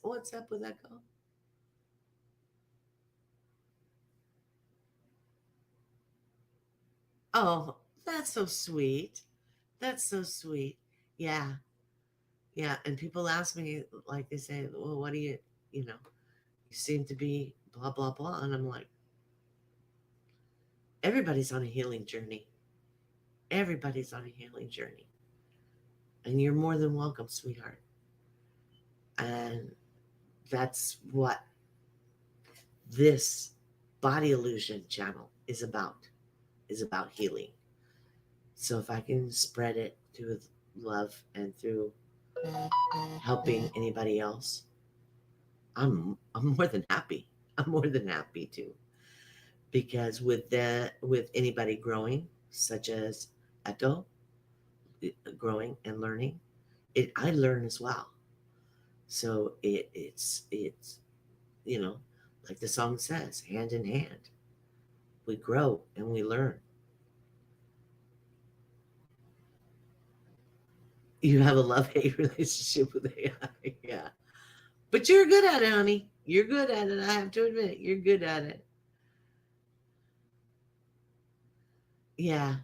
What's up with Echo? Oh, that's so sweet. That's so sweet. Yeah. Yeah. And people ask me, like, they say, well, what do you seem to be blah, blah, blah. And I'm like, everybody's on a healing journey. Everybody's on a healing journey. And you're more than welcome, sweetheart. And that's what this body illusion channel is about healing. So if I can spread it through love and through helping anybody else, I'm more than happy. I'm more than happy to. Because with anybody growing, such as Echo, growing and learning, I learn as well. So it's like the song says, hand in hand, we grow and we learn. You have a love-hate relationship with AI. Yeah. But you're good at it, honey. You're good at it. I have to admit, you're good at it. Yeah.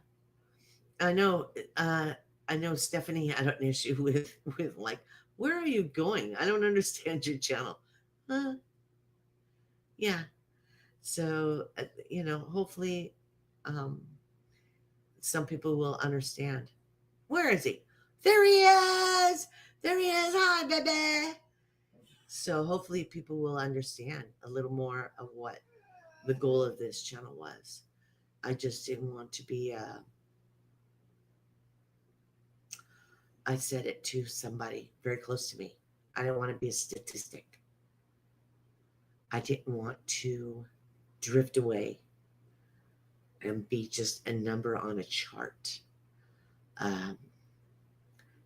I know I know Stephanie had an issue with like, where are you going? I don't understand your channel. Uh, yeah. So hopefully um some people will understand. Where is he? There he is. There he is. Hi, baby. So hopefully people will understand a little more of what the goal of this channel was. I just didn't want to be I said it to somebody very close to me. I didn't want to be a statistic. I didn't want to drift away and be just a number on a chart. Um,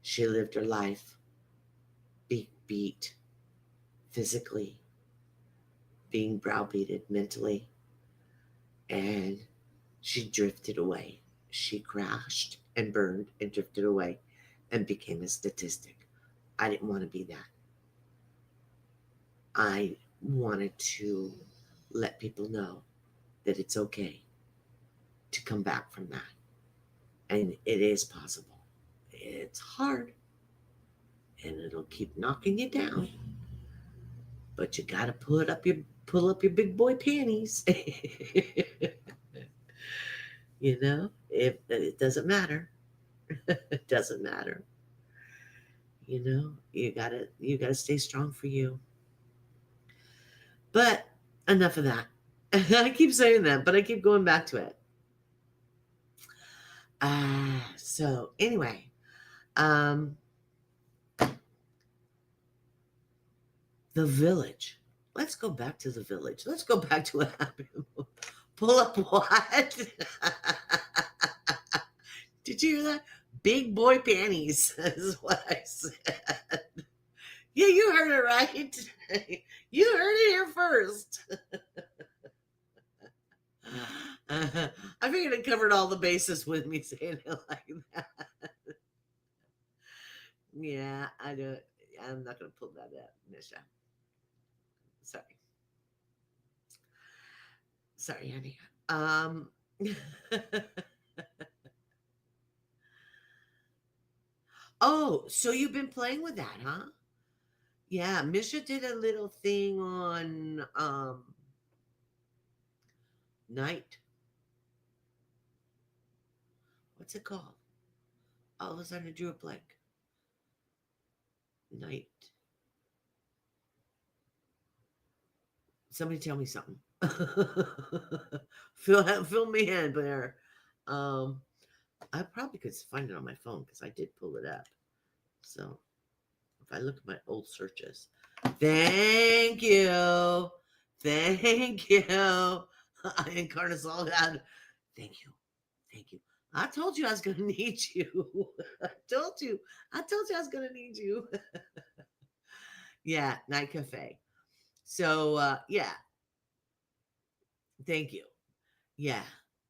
she lived her life beat physically, being browbeated mentally, and she drifted away. She crashed and burned and drifted away and became a statistic. I didn't want to be that. I wanted to let people know that it's okay to come back from that. And it is possible. It's hard and it'll keep knocking you down. But you gotta pull up your big boy panties. If it doesn't matter. It doesn't matter. You gotta stay strong for you. But enough of that. I keep saying that, but I keep going back to it. So anyway, the village. Let's go back to the village. Let's go back to what happened. Pull up what? Did you hear that? Big boy panties is what I said. Yeah, you heard it right. You heard it here first. I figured it covered all the bases with me saying it like that. Yeah, I do. I'm not going to pull that up, Nisha. Sorry, honey. Oh, so you've been playing with that, huh? Yeah, Misha did a little thing on night. What's it called? All of a sudden, I drew a blank. Night. Somebody tell me something. fill me in there. I probably could find it on my phone because I did pull it up. So if I look at my old searches, thank you. I incarnate all that. Thank you. I told you I was going to need you. I told you I was going to need you. Yeah, Night Cafe. So, yeah. Thank you. Yeah.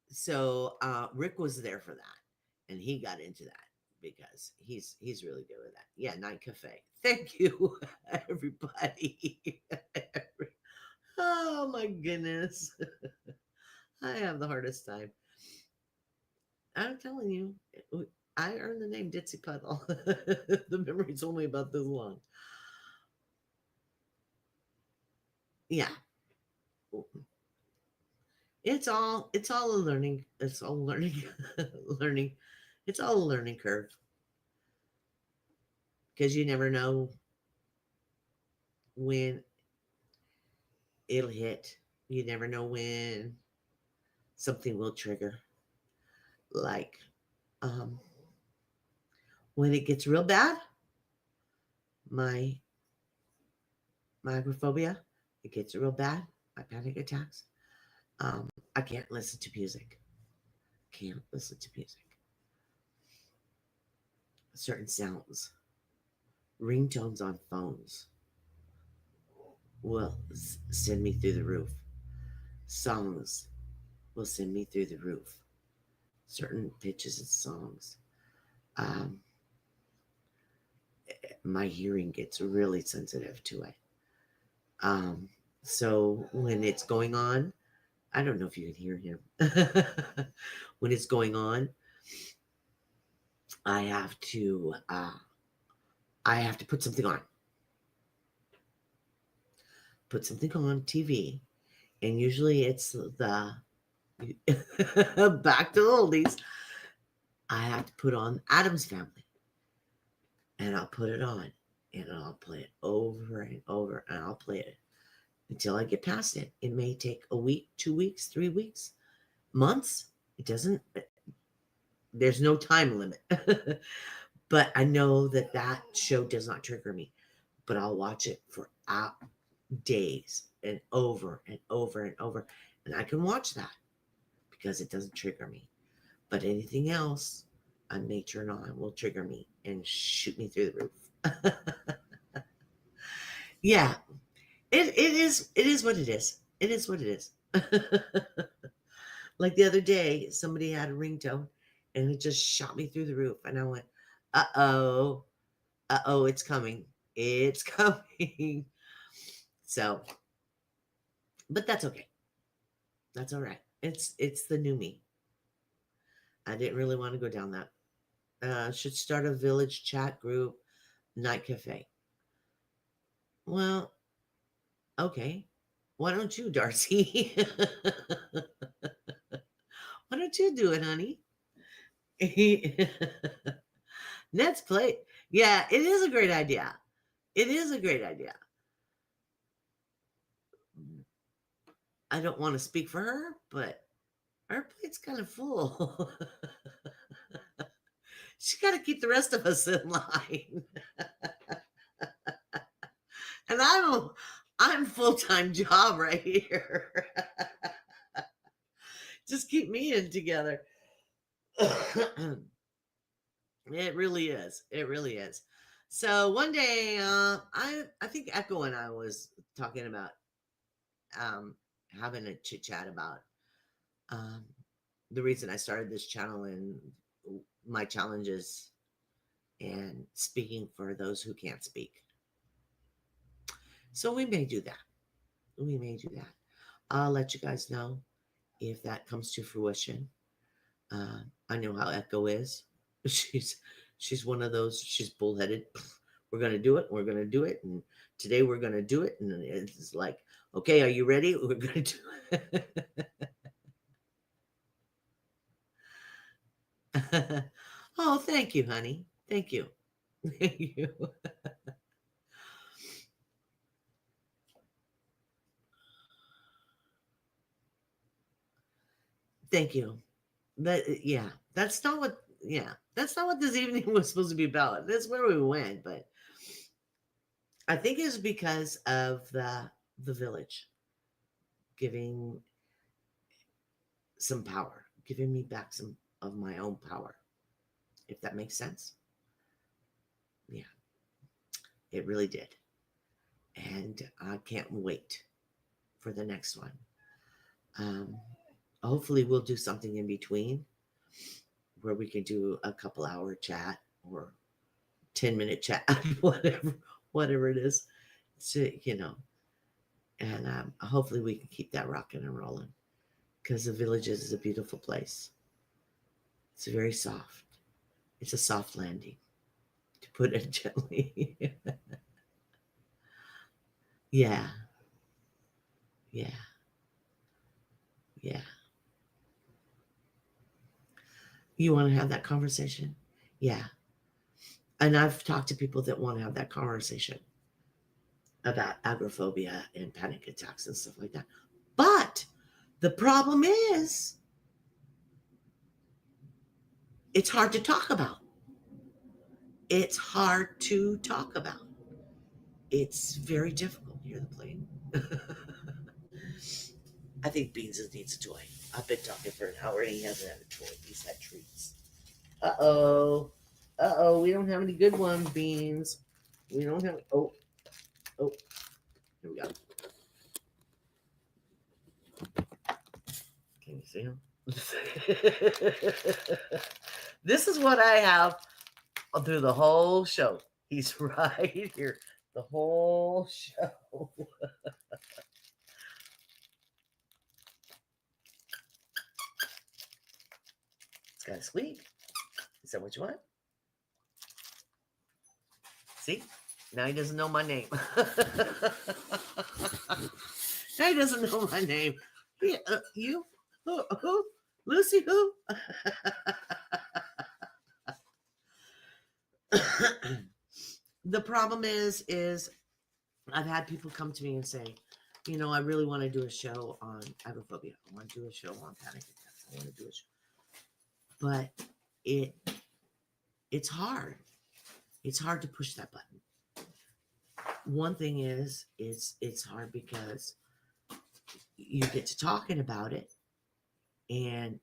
So, Rick was there for that, and he got into that because he's really good with that. Yeah, Night Cafe. Thank you, everybody. Oh my goodness. I have the hardest time. I'm telling you, I earned the name Ditsy Puddle. The memory's only about this long. Yeah. It's all a learning. It's all learning. Learning. It's all a learning curve. Because you never know when it'll hit. You never know when something will trigger. Like when it gets real bad, my agoraphobia, it gets real bad, my panic attacks. I can't listen to music. Can't listen to music. Certain sounds, ringtones on phones will send me through the roof. Songs will send me through the roof. Certain pitches and songs. my hearing gets really sensitive to it. So when it's going on, I don't know if you can hear him. When it's going on, I have to put something on. Put something on TV, and usually it's the back to the oldies. I have to put on Addams Family, and I'll put it on, and I'll play it over and over, and I'll play it until I get past it. It may take a week, 2 weeks, 3 weeks, months. It doesn't. There's no time limit. But I know that show does not trigger me. But I'll watch it for days and over and over and over. And I can watch that because it doesn't trigger me. But anything else I may turn on will trigger me and shoot me through the roof. Yeah, it is what it is. It is what it is. Like the other day, somebody had a ringtone and it just shot me through the roof. And I went, uh-oh, it's coming. It's coming. So, but that's okay. That's all right. It's the new me. I didn't really want to go down that. Should start a village chat group, night cafe. Well, okay. Why don't you, Darcy? Why don't you do it, honey? Let's play. Yeah, it is a great idea. It is a great idea. I don't want to speak for her, but her plate's kind of full. She's got to keep the rest of us in line. And I'm full-time job right here. Just keep me in together. It really is. It really is. So one day, I think Echo and I was talking about having a chit chat about the reason I started this channel and my challenges and speaking for those who can't speak. So we may do that. We may do that. I'll let you guys know if that comes to fruition. I know how Echo is. She's one of those. She's bullheaded. We're gonna do it. We're gonna do it. And today we're gonna do it. And it's like, okay, are you ready? We're gonna do it. Oh, thank you, honey. Thank you. Thank you. Thank you. That's not what this evening was supposed to be about. That's where we went, but I think it's because of the village giving some power, giving me back some of my own power, if that makes sense. Yeah, it really did. And I can't wait for the next one. Hopefully we'll do something in between where we can do a couple hour chat or 10-minute chat, whatever it is. So, and hopefully we can keep that rocking and rolling because the Villages is a beautiful place. It's very soft. It's a soft landing, to put it gently. Yeah. Yeah. Yeah. You want to have that conversation? Yeah. And I've talked to people that want to have that conversation about agoraphobia and panic attacks and stuff like that. But the problem is, it's hard to talk about. It's hard to talk about. It's very difficult. Hear the plane. I think Beans needs a toy. I've been talking for an hour and he hasn't had a toy. He's had treats. Uh-oh. We don't have any good ones, Beans. We don't have... Oh. Here we go. Can you see him? This is what I have through the whole show. He's right here the whole show. It's got a squeak. Is that what you want? See? Now he doesn't know my name. Now he doesn't know my name. You? Who? Lucy who? The problem is I've had people come to me and say, I really want to do a show on agoraphobia. I want to do a show on panic attacks. I want to do a show. But it's hard. It's hard to push that button. One thing is it's hard because you get to talking about it, and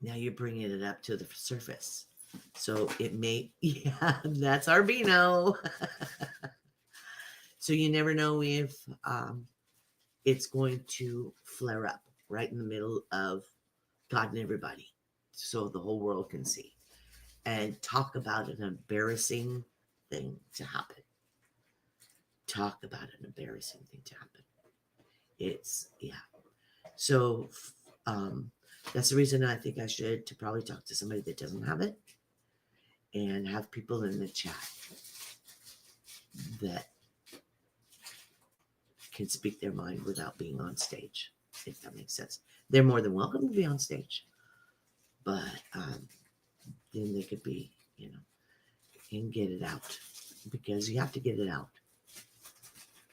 now you're bringing it up to the surface. So it may, yeah, that's Arbino. So you never know if it's going to flare up right in the middle of God and everybody, so the whole world can see and talk about an embarrassing thing to happen. Talk about an embarrassing thing to happen. It's, yeah. So that's the reason I think I should to probably talk to somebody that doesn't have it, and have people in the chat that can speak their mind without being on stage, if that makes sense. They're more than welcome to be on stage, but then they could be, and get it out, because you have to get it out.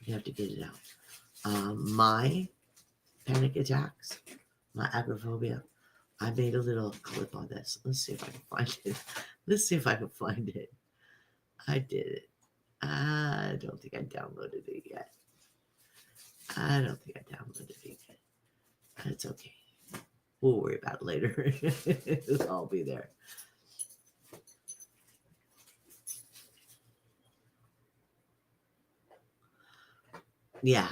You have to get it out. My panic attacks, my agoraphobia, I made a little clip on this. Let's see if I can find it. Let's see if I can find it. I did it. I don't think I downloaded it yet. I don't think I downloaded it yet. That's okay. We'll worry about it later. It'll all be there. Yeah.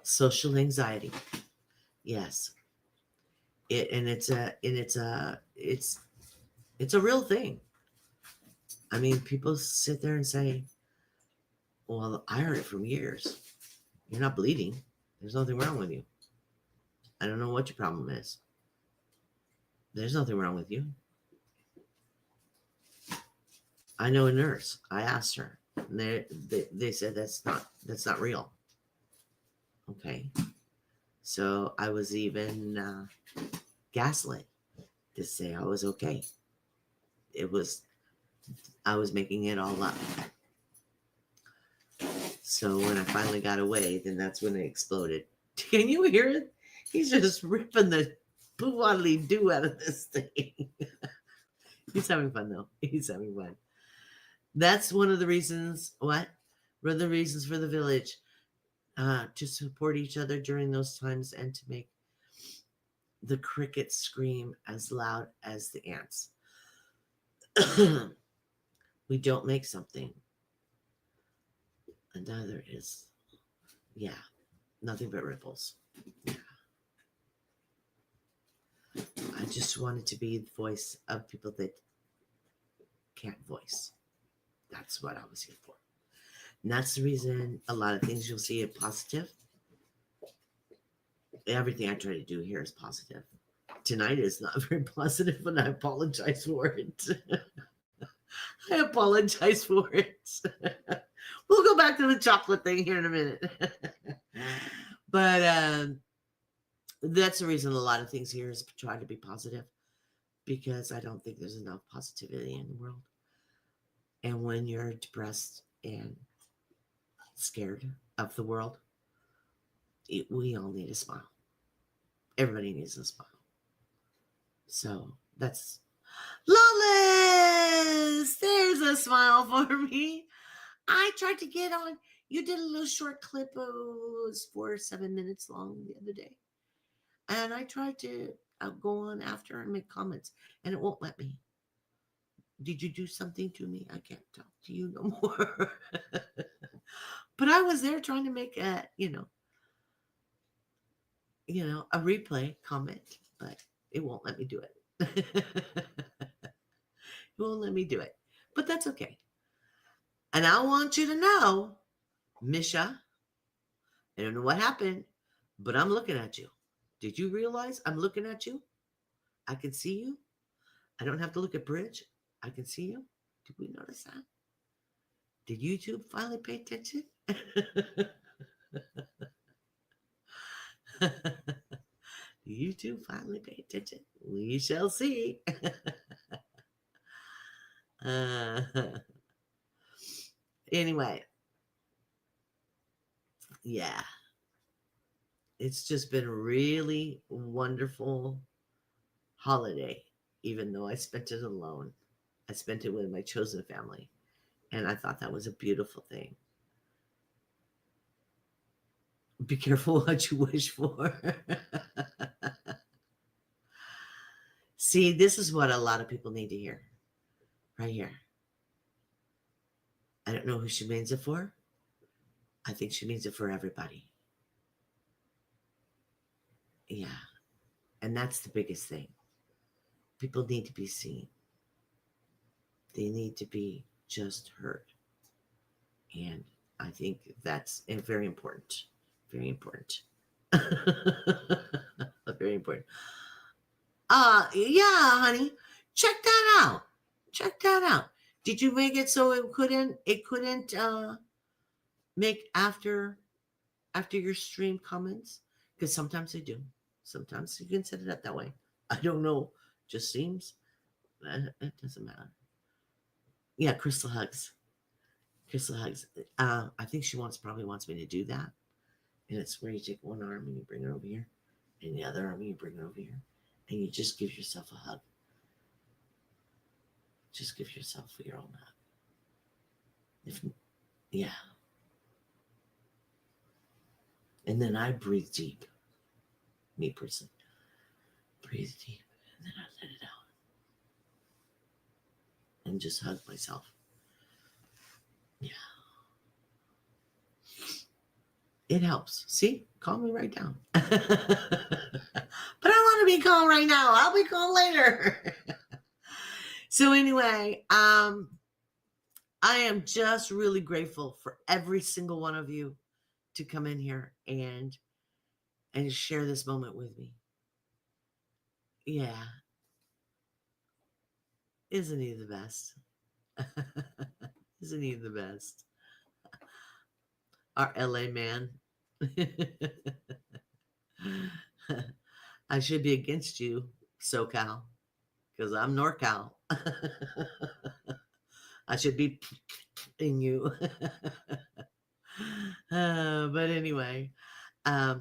Social anxiety. Yes. It's a real thing. I mean, people sit there and say, well, I heard it from years. You're not bleeding. There's nothing wrong with you. I don't know what your problem is. There's nothing wrong with you. I know a nurse. I asked her. And they said that's not real. Okay. So I was even gaslit to say I was okay. I was making it all up. So when I finally got away, then that's when it exploded. Can you hear it? He's just ripping the poo-waddly doo out of this thing. He's having fun, though. He's having fun. That's one of the reasons, one of the reasons for the village, to support each other during those times and to make the crickets scream as loud as the ants. We don't make something. Another is, yeah, nothing but ripples. Yeah. I just wanted to be the voice of people that can't voice. That's what I was here for. And that's the reason a lot of things you'll see are positive. Everything I try to do here is positive. Tonight is not very positive, and I apologize for it. I apologize for it. We'll go back to the chocolate thing here in a minute. But that's the reason a lot of things here is try to be positive, because I don't think there's enough positivity in the world. And when you're depressed and scared of the world, we all need a smile. Everybody needs a smile. So that's Lawless. There's a smile for me. I tried to get on. You did a little short clip. It was 4 or 7 minutes long the other day. And I tried to go on after and make comments, and it won't let me. Did you do something to me? I can't talk to you no more. But I was there trying to make a replay comment, but it won't let me do it. It won't let me do it. but that's okay. And I want you to know, Misha, I don't know what happened, but I'm looking at you. Did you realize I'm looking at you? I can see you. I don't have to look at Bridge. I can see you. Did we notice that? Did YouTube finally pay attention? YouTube finally pay attention. We shall see. uh, anyway, yeah, it's just been a really wonderful holiday, even though I spent it alone. I spent it with my chosen family, and I thought that was a beautiful thing. Be careful what you wish for. See, this is what a lot of people need to hear right here. I don't know who she means it for. I think she means it for everybody. Yeah. And that's the biggest thing. People need to be seen. They need to be just heard. And I think that's very important. Very important. Very important. Yeah, honey. Check that out. Check that out. Did you make it so it couldn't make after your stream comments? Because sometimes they do. Sometimes you can set it up that way. I don't know. Just seems it doesn't matter. Yeah, Crystal hugs. Crystal hugs. I think she probably wants me to do that. And it's where you take one arm and you bring it over here, and the other arm and you bring it over here, and you just give yourself a hug. Just give yourself your own hug. Yeah. And then I breathe deep. Me personally. Breathe deep, and then I let it out. And just hug myself. Yeah. It helps. See? Calm me right down. But I want to be calm right now. I'll be calm later. So anyway, I am just really grateful for every single one of you to come in here and share this moment with me. Yeah. Isn't he the best? Isn't he the best? Our LA man. I should be against you, SoCal, because I'm NorCal. I should be in you. But anyway, I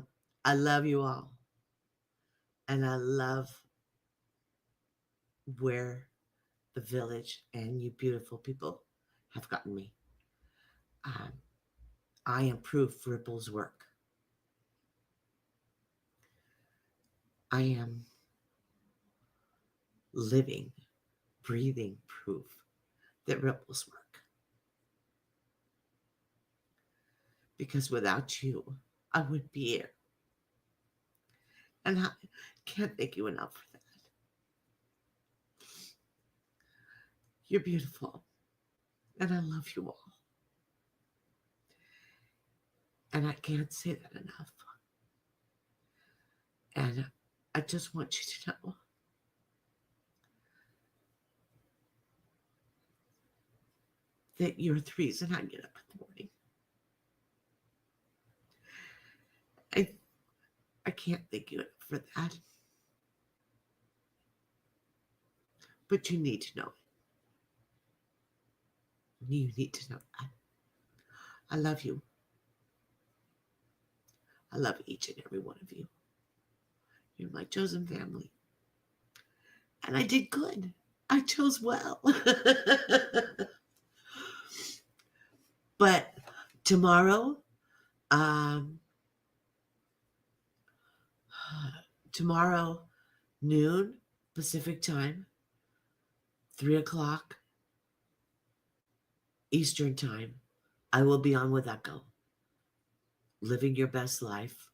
love you all. And I love where the village and you beautiful people have gotten me. I am proof for Ripple's work. I am living, breathing proof that Ripple's work. Because without you, I wouldn't be here. And I can't thank you enough for that. You're beautiful. And I love you all. And I can't say that enough. And I just want you to know that you're the reason I get up in the morning. I can't thank you enough for that. But you need to know it. You need to know that. I love you. I love each and every one of you. You're my chosen family. And I did good. I chose well. But tomorrow, noon Pacific time, 3:00 Eastern time, I will be on with Echo. Living Your Best Life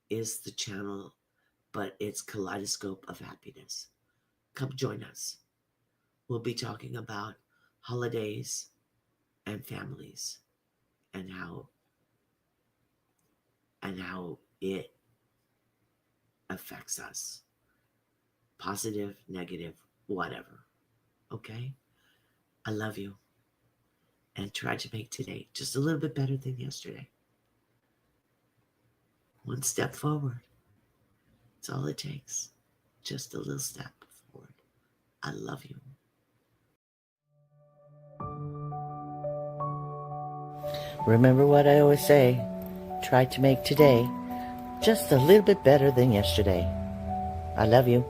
is the channel, but it's Kaleidoscope of Happiness. Come join us. We'll be talking about holidays and families and how it affects us. Positive, negative, whatever. Okay? I love you. And try to make today just a little bit better than yesterday. One step forward. That's all it takes. Just a little step forward. I love you. Remember what I always say, try to make today just a little bit better than yesterday. I love you.